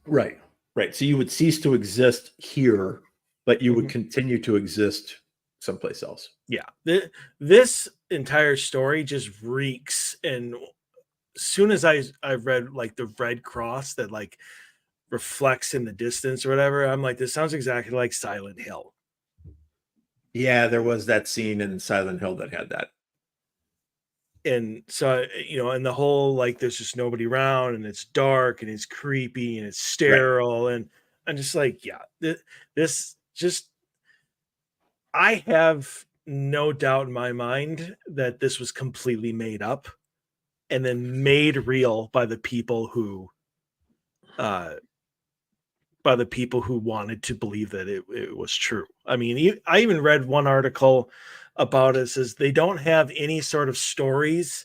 B: Right. Right. So you would cease to exist here, but you would
A: Mhm.
B: continue to exist someplace else.
A: Yeah. This entire story just reeks. And as soon as I read like the red cross that like reflects in the distance or whatever, I'm like, this sounds exactly like Silent Hill.
B: Yeah, there was that scene in Silent Hill that had that.
A: And so, and the whole like there's just nobody around and it's dark and it's creepy and it's
B: Right.
A: sterile. And I'm just like, yeah, this just I have no doubt in my mind that this was completely made up and then made real uh by the people who wanted to believe that it was true. I mean, I even read one article about it. It says they don't have any sort of stories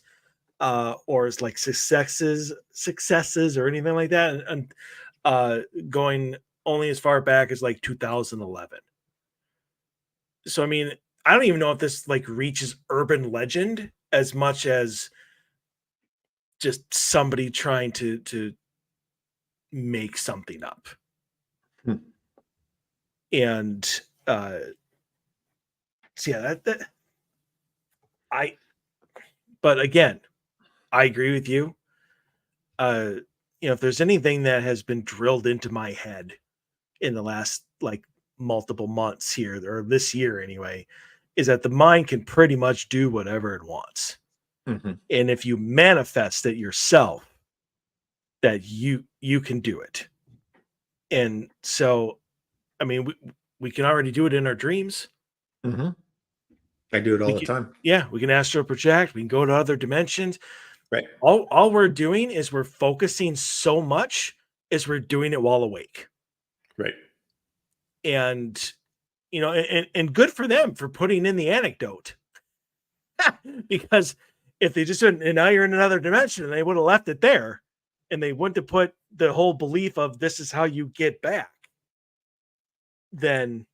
A: or it's like successes or anything like that, and going only as far back as like 2011. So I mean, I don't even know if this like reaches urban legend as much as just somebody trying to make something up.
B: Hmm.
A: And so yeah, that I but again, I agree with you. Uh if there's anything that has been drilled into my head in the last like multiple months here or this year anyway, is that the mind can pretty much do whatever it wants.
B: Mhm.
A: And if you manifest it yourself, that you can do it. And so, I mean, we can already do it in our dreams.
B: Mhm. I do it
A: We
B: all the
A: can,
B: time.
A: yeah, we can astral project. We can go to other dimensions.
B: Right.
A: All we're doing is we're focusing so much as we're doing it while awake.
B: Right.
A: And and good for them for putting in the anecdote. Because if they just didn't, and now you're in another dimension, and they would have left it there, and they wouldn't have put the whole belief of this is how you get back, then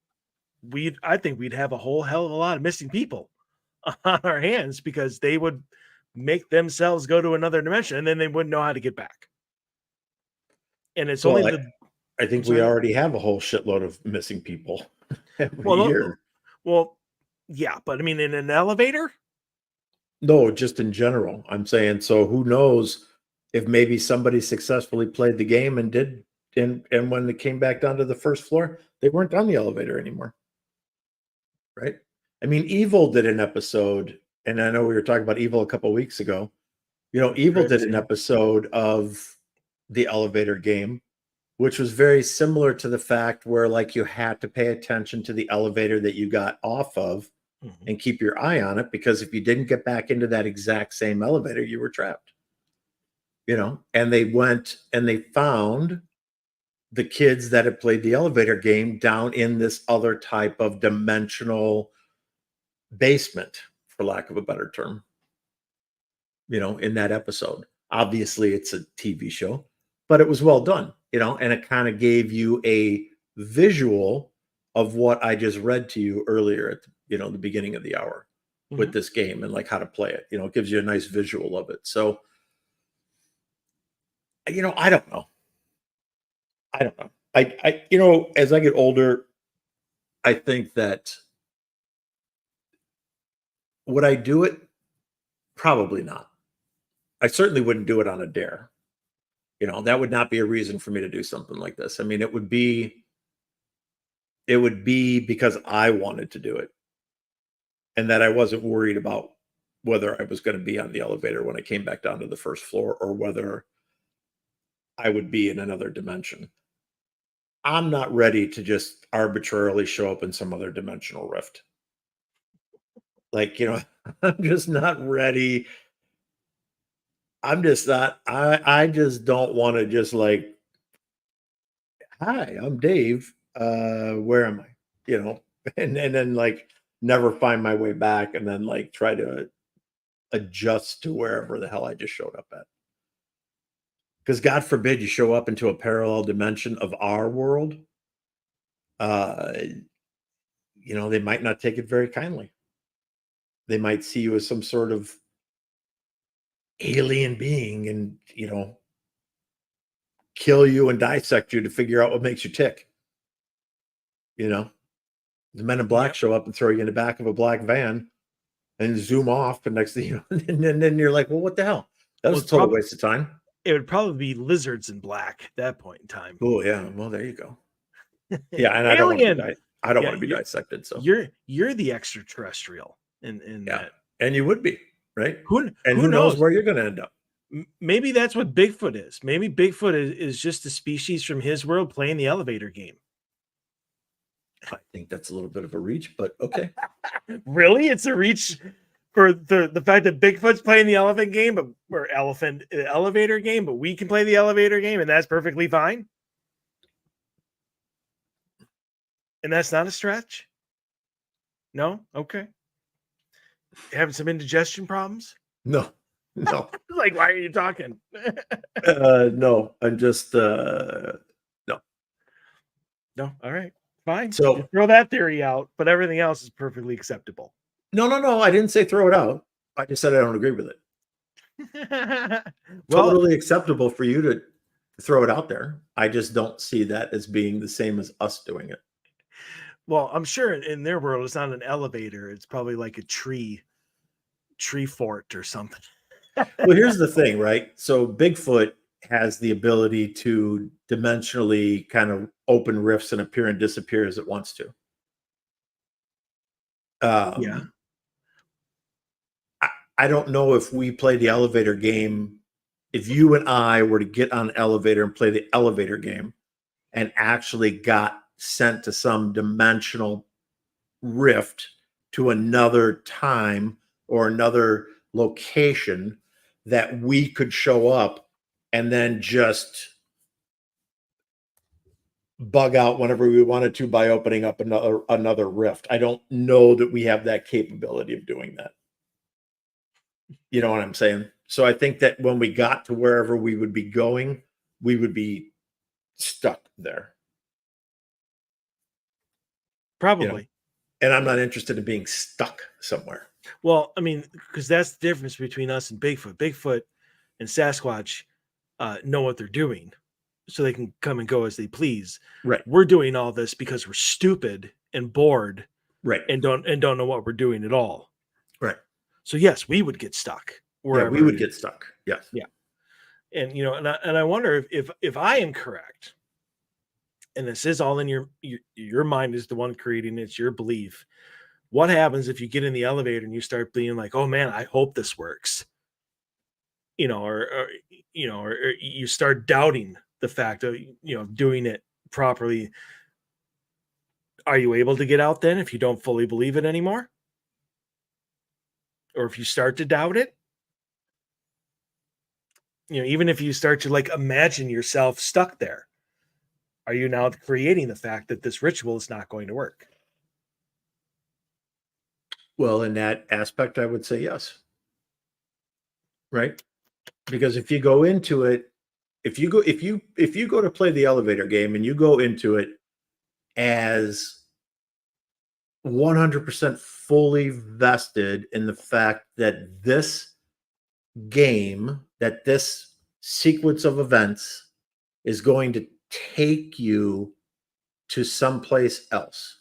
A: I think we'd have a whole hell of a lot of missing people on our hands because they would make themselves go to another dimension and then they wouldn't know how to get back. And it's only
B: Well,
A: the
B: I
A: I'm
B: think we
A: sorry.
B: already have a whole shitload of missing people every
A: Well,
B: year.
A: well, yeah, but I mean, in an elevator,
B: No, just in general. I'm saying, so who knows if maybe somebody successfully played the game and did, and when they came back down to the first floor, they weren't on the elevator anymore. Right? I mean, Evil did an episode, and I know we were talking about Evil a couple of weeks ago. Evil
A: I've
B: did an
A: seen.
B: episode of the elevator game, which was very similar to the fact where like you had to pay attention to the elevator that you got off of
A: Mhm.
B: and keep your eye on it, because if you didn't get back into that exact same elevator, you were trapped. And they went and they found the kids that had played the elevator game down in this other type of dimensional basement, for lack of a better term, in that episode. Obviously, it's a TV show, but it was well done, and it kind of gave you a visual of what I just read to you earlier at the beginning of the hour with
A: Mhm.
B: this game and like how to play it. It gives you a nice visual of it. So, I don't know. I don't know. As I get older, I think that would I do it? Probably not. I certainly wouldn't do it on a dare. That would not be a reason for me to do something like this. I mean, it would be because I wanted to do it and that I wasn't worried about whether I was going to be on the elevator when I came back down to the first floor or whether I would be in another dimension. I'm not ready to just arbitrarily show up in some other dimensional rift. Like, I'm just not ready. I'm just not, I just don't want to just like, hi, I'm Dave. Where am I? And then like never find my way back and then like try to adjust to wherever the hell I just showed up at. Because God forbid you show up into a parallel dimension of our world. Uh, they might not take it very kindly. They might see you as some sort of alien being and, kill you and dissect you to figure out what makes you tick. The Men in Black
A: Yep.
B: show up and throw you in the back of a black van and zoom off. And next thing you know, and then you're like, well, what the hell? That was a total waste of time.
A: It would probably be lizards in black at that point in time.
B: Oh yeah. Well, there you go. Yeah. And
A: Alien.
B: I don't want to be dissected. So
A: you're the extraterrestrial in that.
B: And you would be, right?
A: Who
B: who knows where you're going to end up?
A: Maybe that's what Bigfoot is. Maybe Bigfoot is just a species from his world playing the elevator game.
B: I think that's a little bit of a reach, but okay.
A: Really? It's a reach for the fact that Bigfoot's playing the elephant game, or elevator game, but we can play the elevator game, and that's perfectly fine. And that's not a stretch? No? Okay. Having some indigestion problems?
B: No.
A: Like, why are you talking?
B: No, I'm just no.
A: No, all right. Fine.
B: So
A: you throw that theory out, but everything else is perfectly acceptable.
B: No. I didn't say throw it out. I just said I don't agree with it. Totally acceptable for you to throw it out there. I just don't see that as being the same as us doing it.
A: Well, I'm sure in their world it's not an elevator. It's probably like a tree fort or something.
B: Well, here's the thing, right? So Bigfoot has the ability to dimensionally kind of open rifts and appear and disappear as it wants to.
A: Yeah.
B: I don't know if we play the elevator game. If you and I were to get on an elevator and play the elevator game and actually got sent to some dimensional rift to another time or another location, that we could show up and then just bug out whenever we wanted to by opening up another rift. I don't know that we have that capability of doing that. You know what I'm saying? So I think that when we got to wherever we would be going, we would be stuck there.
A: Probably.
B: And I'm not interested in being stuck somewhere.
A: Well, I mean, because that's the difference between us and Bigfoot. Bigfoot and Sasquatch know what they're doing, so they can come and go as they please.
B: Right.
A: We're doing all this because we're stupid and bored,
B: right,
A: and don't know what we're doing at all.
B: Right.
A: So yes, we would get stuck.
B: Yeah, we would get stuck. Yes.
A: Yeah. And and I wonder if I am correct, and this is all in your mind is the one creating it, it's your belief. What happens if you get in the elevator and you start being like, oh man, I hope this works? Or you start doubting the fact of, doing it properly. Are you able to get out then if you don't fully believe it anymore? Or if you start to doubt it? Even if you start to like imagine yourself stuck there, are you now creating the fact that this ritual is not going to work?
B: Well, in that aspect, I would say yes. Right? Because if you go into it, if you go to play the elevator game and you go into it as 100% fully vested in the fact that this game, that this sequence of events is going to take you to someplace else.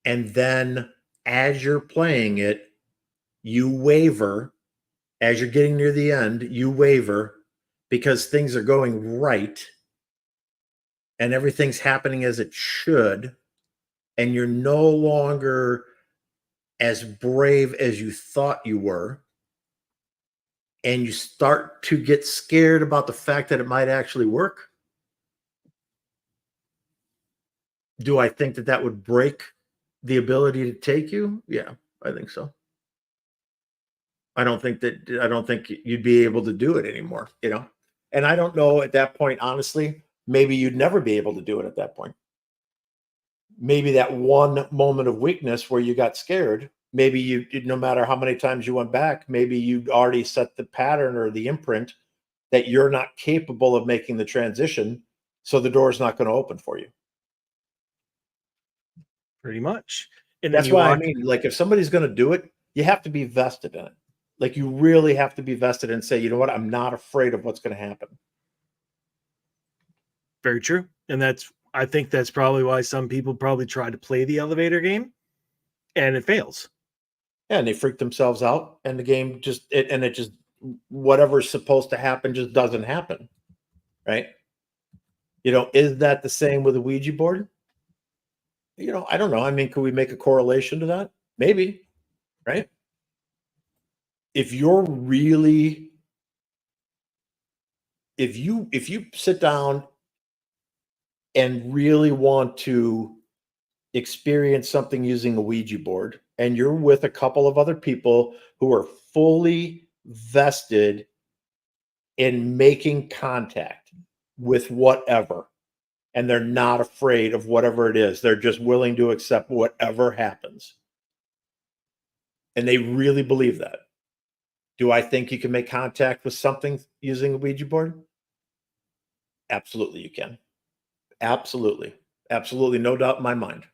B: And then as you're playing it, you waver. As you're getting near the end, you waver because things are going right and everything's happening as it should. And you're no longer as brave as you thought you were. And you start to get scared about the fact that it might actually work. Do I think that would break The ability to take you? Yeah, I think so. I don't think you'd be able to do it anymore, you know? And I don't know at that point, honestly, maybe you'd never be able to do it at that point. Maybe that one moment of weakness where you got scared, maybe no matter how many times you went back, maybe you'd already set the pattern or the imprint that you're not capable of making the transition, so the door's not going to open for you.
A: Pretty much. And then
B: That's
A: you
B: why I
A: walk.
B: mean, like, if somebody's going to do it, you have to be vested in it. Like, you really have to be vested and say, you know what, I'm not afraid of what's going to happen.
A: Very true. And I think that's probably why some people probably try to play the elevator game and it fails.
B: Yeah, and they freak themselves out, and the game it just whatever's supposed to happen just doesn't happen, right? Is that the same with a Ouija board? I don't know. I mean, could we make a correlation to that? Maybe, right? If you're really, if you sit down and really want to experience something using a Ouija board, and you're with a couple of other people who are fully vested in making contact with whatever, and they're not afraid of whatever it is, they're just willing to accept whatever happens. And they really believe that. Do I think you can make contact with something using a Ouija board? Absolutely, you can. Absolutely. Absolutely. No doubt in my mind.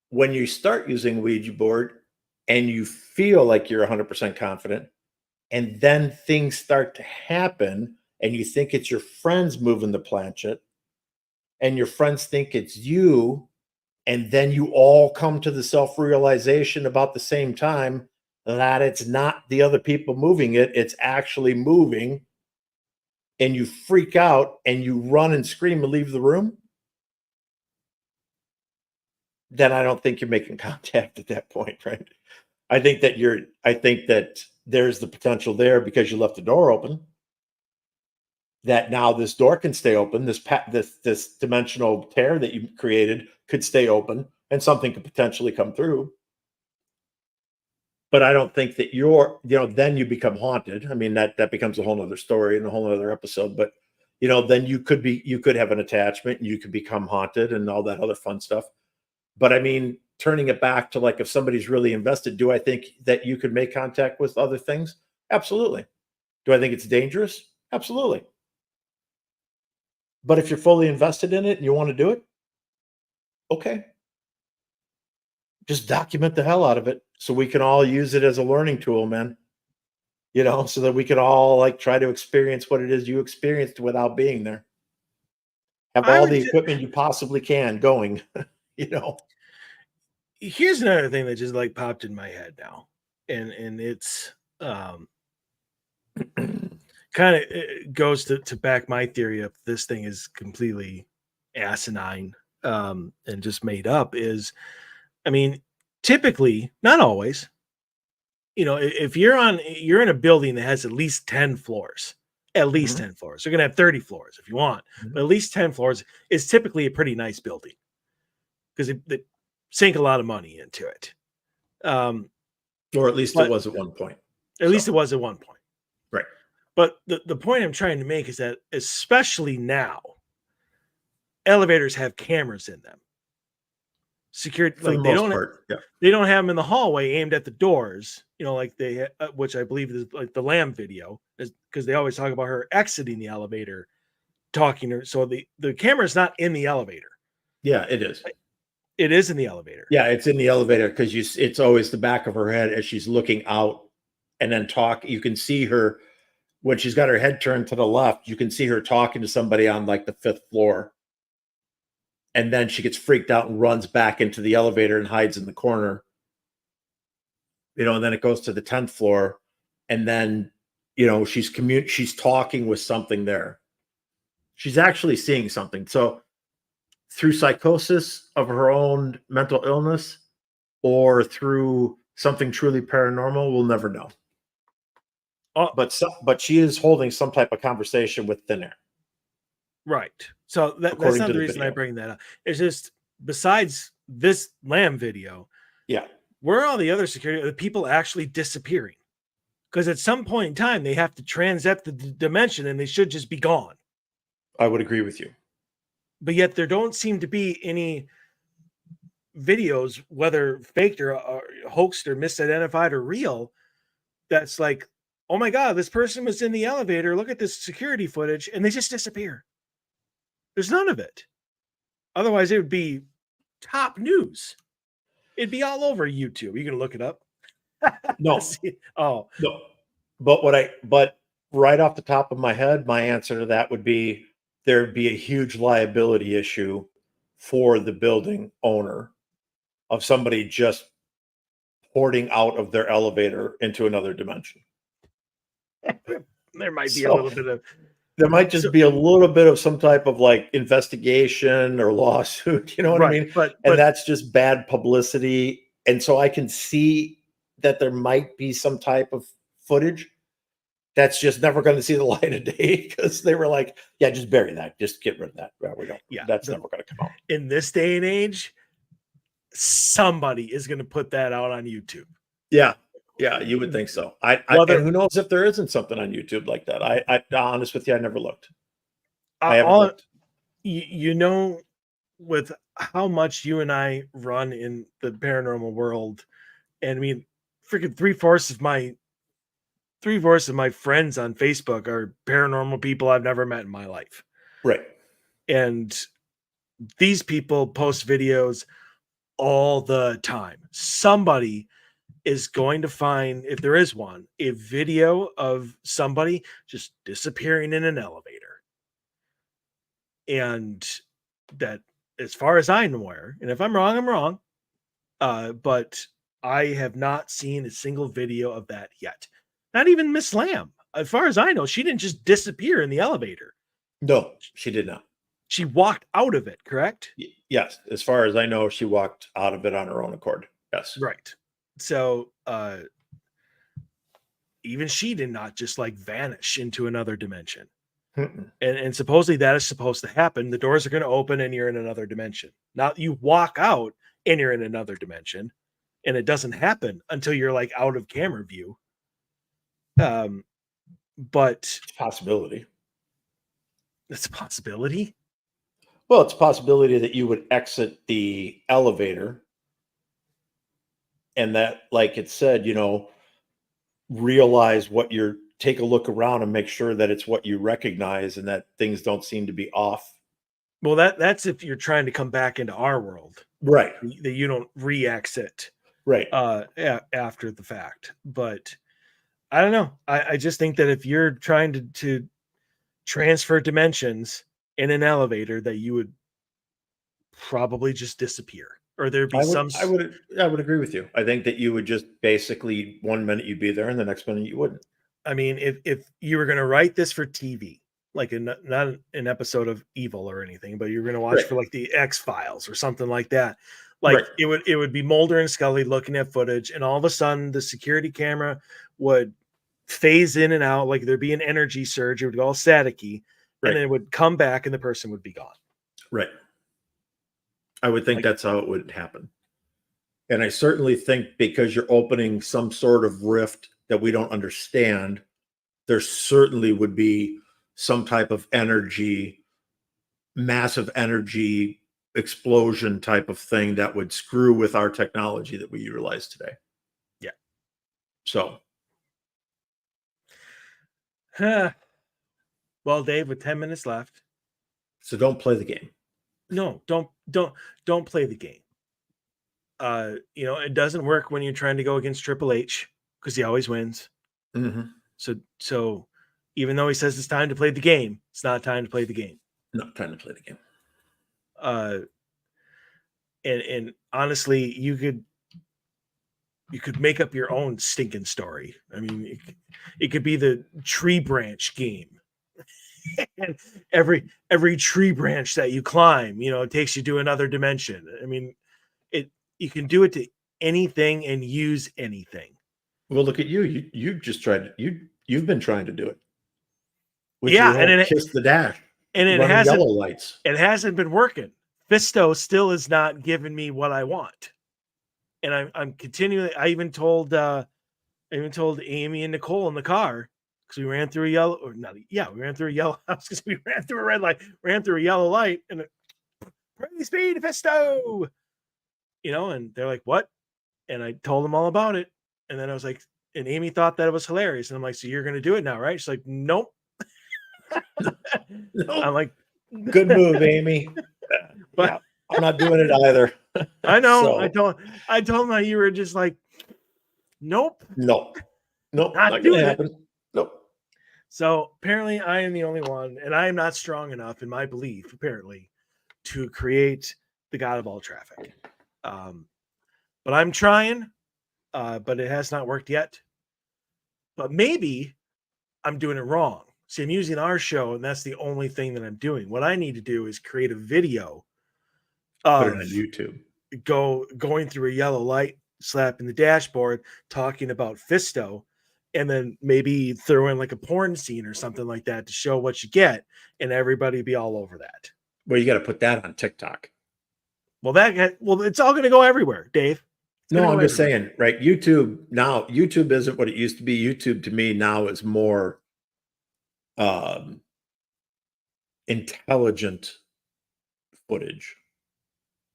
B: When you start using Ouija board and you feel like you're 100% confident, and then things start to happen, and you think it's your friends moving the planchette, and your friends think it's you, and then you all come to the self-realization about the same time that it's not the other people moving it, it's actually moving, and you freak out and you run and scream and leave the room, then I don't think you're making contact at that point, right? I think that there's the potential there because you left the door open. That now this door can stay open. This dimensional tear that you created could stay open, and something could potentially come through. But I don't think that then you become haunted. I mean, that becomes a whole nother story and a whole other episode. But then you could have an attachment and you could become haunted and all that other fun stuff. But I mean, turning it back to, like, if somebody's really invested, do I think that you could make contact with other things? Absolutely. Do I think it's dangerous? Absolutely. But if you're fully invested in it and you want to do it, okay. Just document the hell out of it so we can all use it as a learning tool, man. So that we can all, like, try to experience what it is you experienced without being there. Have
A: I
B: all
A: would
B: the equipment you possibly can going, you know.
A: Here's another thing that just like popped in my head now. And it's um kind of goes to back my theory of this thing is completely asinine and just made up is, I mean, typically, not always, if you're in a building that has at least 10 floors, at least
B: Mhm,
A: 10 floors, you're going to have 30 floors if you want,
B: mhm.
A: but at least 10 floors is typically a pretty nice building because they sink a lot of money into it. Um,
B: Or at least it
A: but
B: was at one point.
A: at least
B: So,
A: it was at one point.
B: right.
A: But the point I'm trying to make is that, especially now, elevators have cameras in them. Secured,
B: For the
A: like
B: most part, yeah.
A: they don't have them in the hallway aimed at the doors, like which I believe is like the Lamb video, is because they always talk about her exiting the elevator, talking to her. So the camera is not in the elevator;
B: Yeah, it is.
A: it is in the elevator.
B: Yeah, it's in the elevator because it's always the back of her head as she's looking out and then talk. You can see her when she's got her head turned to the left, you can see her talking to somebody on, like, the fifth floor. And then she gets freaked out and runs back into the elevator and hides in the corner. And then it goes to the 10th floor. And then, she's talking with something there. She's actually seeing something. So through psychosis of her own mental illness or through something truly paranormal, we'll never know.
A: Oh,
B: But she is holding some type of conversation with thin air,
A: right. So that's
B: according
A: not
B: to
A: the
B: the
A: reason I
B: video.
A: bring that up. It's just, besides this Lam video,
B: Yeah.
A: where are all the other security, the people actually disappearing? Because at some point in time, they have to transit the dimension and they should just be gone.
B: I would agree with you.
A: But yet there don't seem to be any videos, whether faked or hoaxed or misidentified or real, that's like, oh my God, this person was in the elevator. Look at this security footage. And they just disappear. There's none of it. Otherwise, it would be top news. It'd be all over YouTube. You can look it up.
B: No,
A: Oh,
B: no. But right off the top of my head, my answer to that would be there'd be a huge liability issue for the building owner of somebody just porting out of their elevator into another dimension.
A: there might be a
B: So
A: little bit of.
B: there might just be a little bit of some type of like investigation or lawsuit, you know what I
A: Right,
B: mean?
A: but
B: And that's just bad publicity. And so I can see that there might be some type of footage that's just never going to see the light of day because they were like, yeah, just bury that. Just get rid of that. Well, we don't.
A: yeah,
B: That's never going to come out.
A: in this day and age, somebody is going to put that out on YouTube.
B: Yeah. Yeah, you would think so. And who knows if there isn't something on YouTube like that? I honest with you, I never looked. I haven't looked.
A: You know, with how much you and I run in the paranormal world, and I mean, freaking three-fourths of my friends on Facebook are paranormal people I've never met in my life.
B: Right.
A: And these people post videos all the time. Somebody is going to find, if there is one, a video of somebody just disappearing in an elevator. And that, as far as I'm aware, and if I'm wrong, I'm wrong. But I have not seen a single video of that yet. Not even Miss Lam. As far as I know, she didn't just disappear in the elevator.
B: No, she did not.
A: She walked out of it, correct?
B: Yes. As far as I know, she walked out of it on her own accord. Yes.
A: Right. So even she did not just like vanish into another dimension. And supposedly that is supposed to happen. The doors are going to open and you're in another dimension. Now you walk out and you're in another dimension, and it doesn't happen until you're like out of camera view. But
B: It's a possibility.
A: it's a possibility.
B: Well, it's a possibility that you would exit the elevator and that, like it said, realize take a look around and make sure that it's what you recognize and that things don't seem to be off.
A: Well, that's if you're trying to come back into our world,
B: right?
A: That you don't re-exit,
B: right?
A: After the fact. But I don't know. I just think that if you're trying to transfer dimensions in an elevator, that you would probably just disappear, or there'd be
B: I would agree with you. I think that you would just basically, one minute you'd be there and the next minute you wouldn't.
A: I mean, if you were going to write this for TV, like not an episode of Evil or anything, but you're going to watch for like the X-Files or something like that, like it would be Mulder and Scully looking at footage, and all of a sudden the security camera would phase in and out, like there'd be an energy surge, it would go all staticky, and then it would come back and the person would be gone.
B: Right. I would think that's how it would happen. And I certainly think because you're opening some sort of rift that we don't understand, there certainly would be some type of energy, massive energy explosion type of thing that would screw with our technology that we utilize today.
A: Yeah.
B: So.
A: Well, Dave, with 10 minutes left.
B: So don't play the game.
A: No, don't play the game. It doesn't work when you're trying to go against Triple H because he always wins.
B: Mm-hmm.
A: So even though he says it's time to play the game, it's not time to play the game.
B: Not time to play the game.
A: And honestly, you could make up your own stinking story. I mean, it could be the tree branch game. And every tree branch that you climb, it takes you to another dimension. I mean, you can do it to anything and use anything.
B: Well, look at you. You just tried you've been trying to do it.
A: And
B: Kiss the Dash.
A: And it
B: hasn't, yellow lights.
A: It hasn't been working Fisto still is not giving me what I want, and I'm continually. I even told Amy and Nicole in the car because we ran through a yellow, or not. Yeah, we ran through a yellow house because we ran through a red light, ran through a yellow light, and praise be to Fisto, and they're like, "What?" And I told them all about it, and then I was like, and Amy thought that it was hilarious, and I'm like, "So you're gonna do it now, right?" She's like, "Nope." I'm like,
B: Good move, Amy.
A: but
B: Yeah, I'm not doing it either.
A: I know.
B: So
A: I told them you were just like, "Nope,
B: nope, not
A: not
B: gonna
A: doing it."
B: happen. Nope.
A: So apparently, I am the only one, and I am not strong enough in my belief, apparently, to create the god of all traffic. But I'm trying, but it has not worked yet. But maybe I'm doing it wrong. See, I'm using our show, and that's the only thing that I'm doing. What I need to do is create a video
B: Put it on
A: of
B: YouTube.
A: going through a yellow light, slapping the dashboard, talking about Fisto, and then maybe throw in like a porn scene or something like that to show what you get, and everybody be all over that.
B: Well, you got to put that on TikTok.
A: Well, it's all going to go everywhere, Dave.
B: No, I'm just saying, right? YouTube isn't what it used to be. YouTube to me now is more intelligent footage,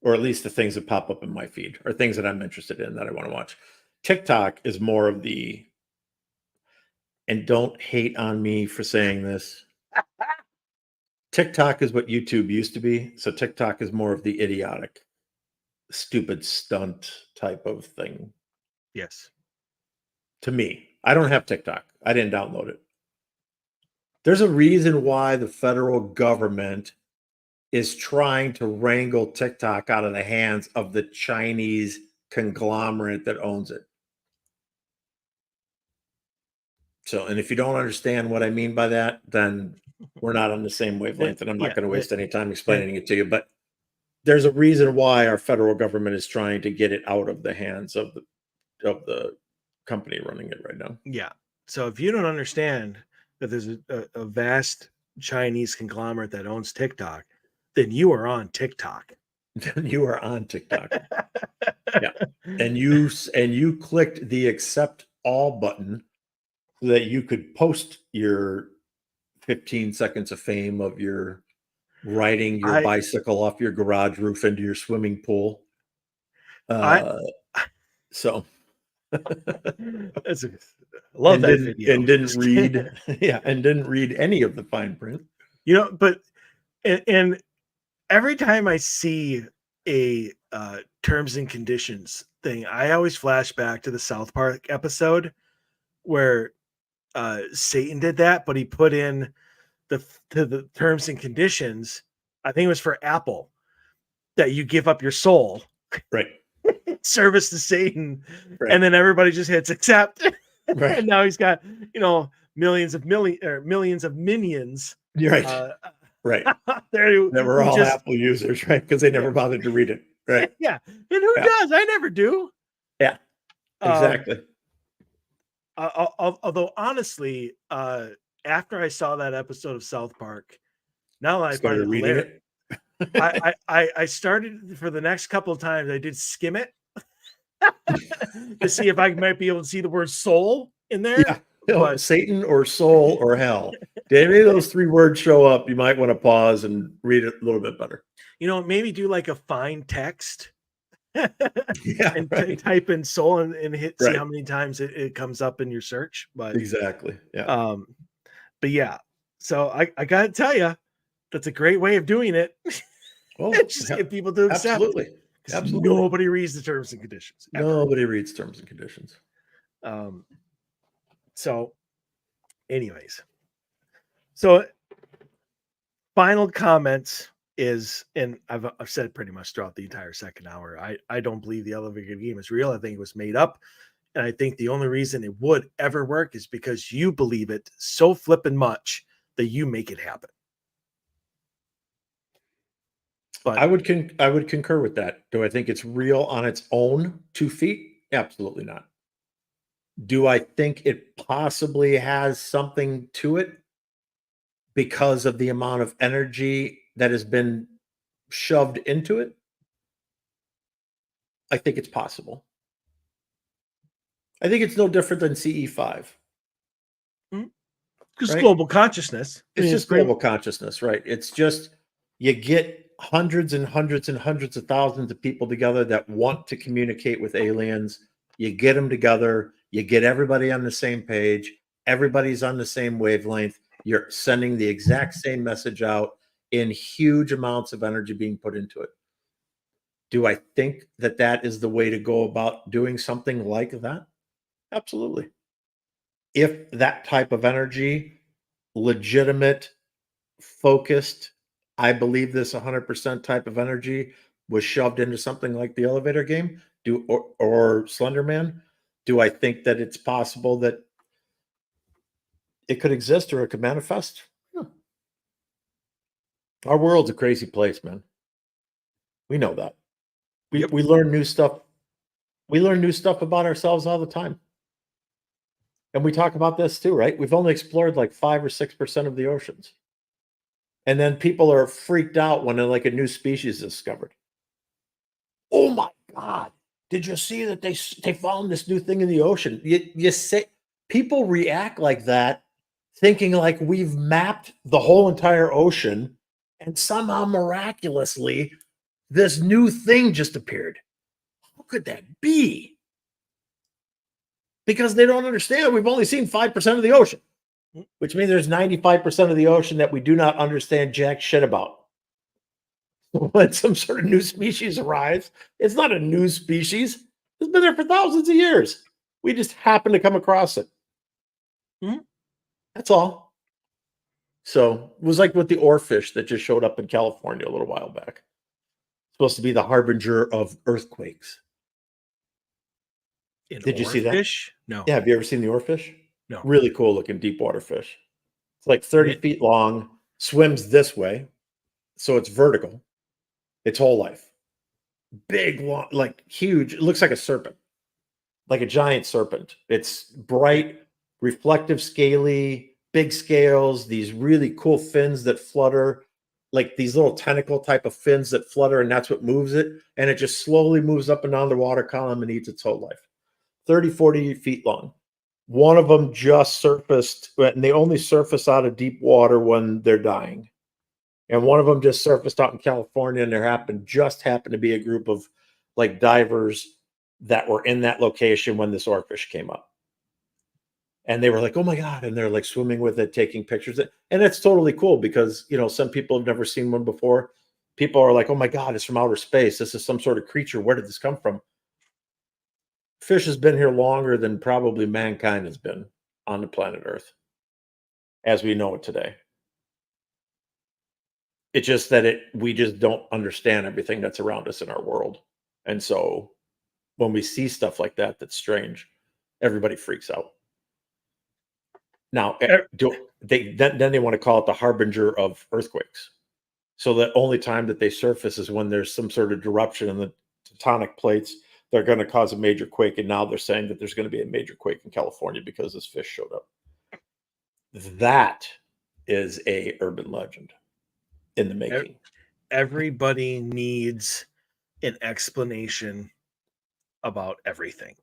B: or at least the things that pop up in my feed are things that I'm interested in that I want to watch. TikTok is more of the, and don't hate on me for saying this, TikTok is what YouTube used to be. So TikTok is more of the idiotic, stupid stunt type of thing.
A: Yes.
B: To me, I don't have TikTok. I didn't download it. There's a reason why the federal government is trying to wrangle TikTok out of the hands of the Chinese conglomerate that owns it. So, and if you don't understand what I mean by that, then we're not on the same wavelength, and I'm not going to waste any time explaining it to you. But there's a reason why our federal government is trying to get it out of the hands of the company running it right now.
A: Yeah. So if you don't understand that there's a vast Chinese conglomerate that owns TikTok, then you are on TikTok.
B: Then you are on TikTok. Yeah. And you clicked the accept all button so that you could post your 15 seconds of fame of your riding your bicycle off your garage roof into your swimming pool. So
A: love that video.
B: And didn't read and didn't read any of the fine print.
A: But and every time I see a terms and conditions thing, I always flash back to the South Park episode where Satan did that, but he put in the terms and conditions. I think it was for Apple that you give up your soul,
B: right?
A: Service to Satan, right. And then everybody just hits accept, right. And now he's got millions of minions.
B: You're right. Right. That were all Apple users, right? Because they never bothered to read it. Right.
A: Yeah. And who does? I never do.
B: Yeah. Exactly.
A: Although honestly, after I saw that episode of South Park, now that I started reading it, I started for the next couple of times. I did skim it to see if I might be able to see the word soul in there.
B: Yeah. But Satan or soul or hell. Did any of those three words show up? You might want to pause and read it a little bit better.
A: Maybe do like a fine text. And type in soul and hit see how many times it comes up in your search. But
B: exactly. Yeah.
A: But yeah. So I gotta tell you, that's a great way of doing it.
B: Well,
A: just get people to accept. Absolutely. Nobody reads the terms and conditions.
B: Ever. Nobody reads terms and conditions.
A: So anyways, so final comments is, and I've said pretty much throughout the entire second hour, I don't believe the elevator game is real. I think it was made up. And I think the only reason it would ever work is because you believe it so flippin' much that you make it happen.
B: But I would concur with that. Do I think it's real on its own 2 feet? Absolutely not. Do I think it possibly has something to it because of the amount of energy that has been shoved into it, I think it's possible. I think it's no different than CE5,
A: Because
B: right?
A: global consciousness. I
B: It's
A: mean, it's
B: just
A: pretty.
B: global consciousness, right? It's just you get hundreds and hundreds and hundreds of thousands of people together that want to communicate with aliens. You get them together, you get everybody on the same page, everybody's on the same wavelength. You're sending the exact same message out in huge amounts of energy being put into it. Do I think that that is the way to go about doing something like that? Absolutely. If that type of energy, legitimate, focused, I believe this 100% type of energy was shoved into something like the elevator game, or Slender Man, do I think that it's possible that it could exist or it could manifest? Yeah. Our world's a crazy place, man. We know that. We
A: Yep.
B: we learn new stuff. We learn new stuff about ourselves all the time. And we talk about this too, right? We've only explored like 5 or 6% of the oceans. And then people are freaked out when like a new species is discovered. Oh my God. Did you see that they found this new thing in the ocean? You say people react like that, thinking like we've mapped the whole entire ocean, and somehow miraculously this new thing just appeared. How could that be? Because they don't understand. We've only seen 5% of the ocean, which means there's 95% of the ocean that we do not understand jack shit about. When some sort of new species arrives, it's not a new species. It's been there for thousands of years. We just happen to come across it.
A: Mhm.
B: That's all. So it was like with the oarfish that just showed up in California a little while back. Supposed to be the harbinger of earthquakes.
A: An
B: Did you see that?
A: oarfish? No.
B: Yeah, have you ever seen the oarfish?
A: No.
B: Really cool looking deep water fish. It's like 30
A: Re-
B: feet long, swims this way, so it's vertical its whole life. Big, long, like huge. It looks like a serpent, like a giant serpent. It's bright, reflective, scaly, big scales, these really cool fins that flutter, like these little tentacle type of fins that flutter, and that's what moves it. And it just slowly moves up and down the water column and eats its whole life. 30, 40 feet long. One of them just surfaced, and they only surface out of deep water when they're dying. And one of them just surfaced out in California, and there happened to be a group of like divers that were in that location when this oarfish came up. And they were like, "Oh my God." And they're like swimming with it, taking pictures. And it's totally cool because, some people have never seen one before. People are like, "Oh my God, it's from outer space. This is some sort of creature. Where did this come from?" Fish has been here longer than probably mankind has been on the planet Earth as we know it today. It's just that we just don't understand everything that's around us in our world. And so when we see stuff like that that's strange, everybody freaks out. Now,
A: Er,
B: then they want to call it the harbinger of earthquakes. So the only time that they surface is when there's some sort of eruption in the tectonic plates. They're going to cause a major quake, and now they're saying that there's going to be a major quake in California because this fish showed up. That is a urban legend in the making.
A: Everybody needs an explanation about everything,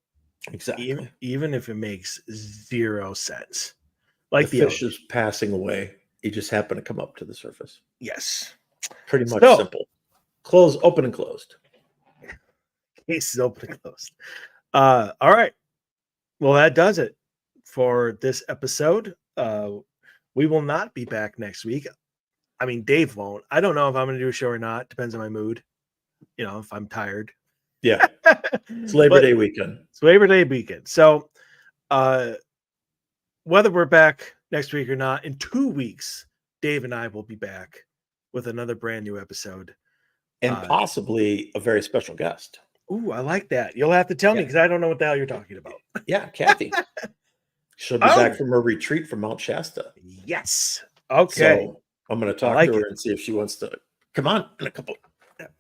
B: Exactly.
A: even if it makes zero sense.
B: The
A: Like the
B: fish
A: elevator.
B: is passing away. He just happened to come up to the surface.
A: Yes.
B: Pretty much
A: So,
B: simple. Close, open, and closed.
A: case is open and closed. All right. Well, that does it for this episode. We will not be back next week. I mean, Dave won't. I don't know if I'm going to do a show or not. Depends on my mood. If I'm tired.
B: Yeah. It's Labor
A: But
B: Day weekend.
A: it's Labor Day weekend. So, whether we're back next week or not, in 2 weeks, Dave and I will be back with another brand new episode.
B: And possibly a very special guest.
A: Ooh, I like that. You'll have to tell me
B: Yeah.
A: because I don't know what the hell you're talking about.
B: Yeah, Kathy. She'll be back from her retreat from Mount Shasta.
A: Yes. Okay.
B: So I'm going to talk
A: like
B: to her
A: it.
B: and see if she wants to come on in a couple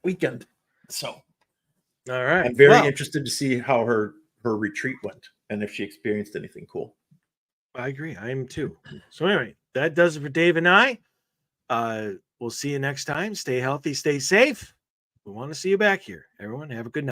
B: weekend. So
A: All right.
B: I'm very interested to see how her retreat went and if she experienced anything cool.
A: I agree. I am too. So anyway, that does it for Dave and I. We'll see you next time. Stay healthy, stay safe. We want to see you back here. Everyone, have a good night.